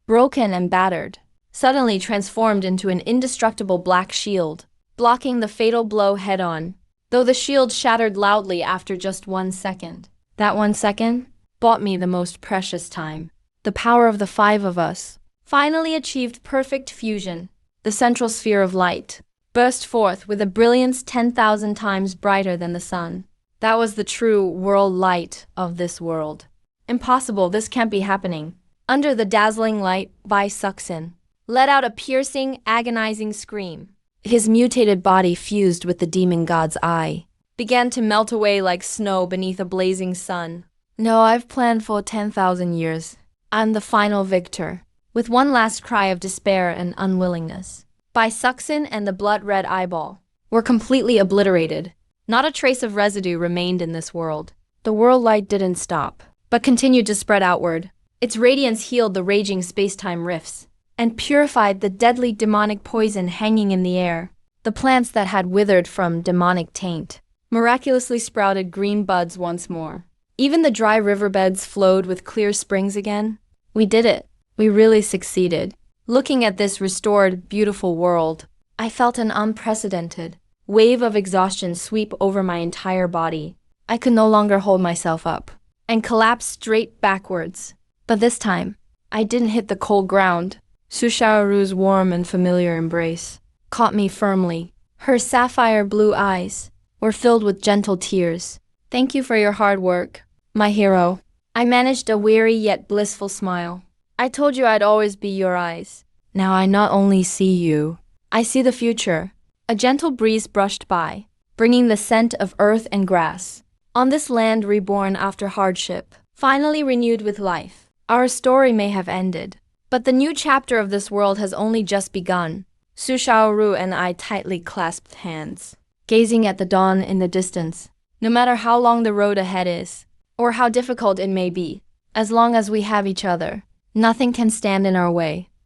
Speaker 1: broken and battered, suddenly transformed into an indestructible black shield, blocking the fatal blow head-on, though the shield shattered loudly after just 1 second. That 1 second bought me the most precious time. The power of the 5 of us finally achieved perfect fusion. The central sphere of light burst forth with a brilliance 10,000 times brighter than the sun. That was the true world light of this world. Impossible, this can't be happening. Under the dazzling light, Bai Suxin let out a piercing, agonizing scream. His mutated body fused with the demon god's eye, began to melt away like snow beneath a blazing sun. No, I've planned for 10,000 years. I'm the final victor. With one last cry of despair and unwillingness, Bai Suxin and the blood-red eyeball were completely obliterated. Not a trace of residue remained in this world. The world light didn't stop, but continued to spread outward. Its radiance healed the raging space-time rifts and purified the deadly demonic poison hanging in the air. The plants that had withered from demonic taint miraculously sprouted green buds once more. Even the dry riverbeds flowed with clear springs again. We did it. We really succeeded. Looking at this restored, beautiful world, I felt an unprecedented wave of exhaustion sweep over my entire body. I could no longer hold myself up and collapsed straight backwards. But this time, I didn't hit the cold ground. Sushaoru's warm and familiar embrace caught me firmly. Her sapphire blue eyes were filled with gentle tears. Thank you for your hard work, my hero. I managed a weary yet blissful smile. I told you I'd always be your eyes. Now I not only see you, I see the future. A gentle breeze brushed by, bringing the scent of earth and grass. On this land reborn after hardship, finally renewed with life, our story may have ended, but the new chapter of this world has only just begun. Su Shaoru and I tightly clasped hands, gazing at the dawn in the distance. No matter how long the road ahead is, or how difficult it may be, as long as we have each other, nothing can stand in our way.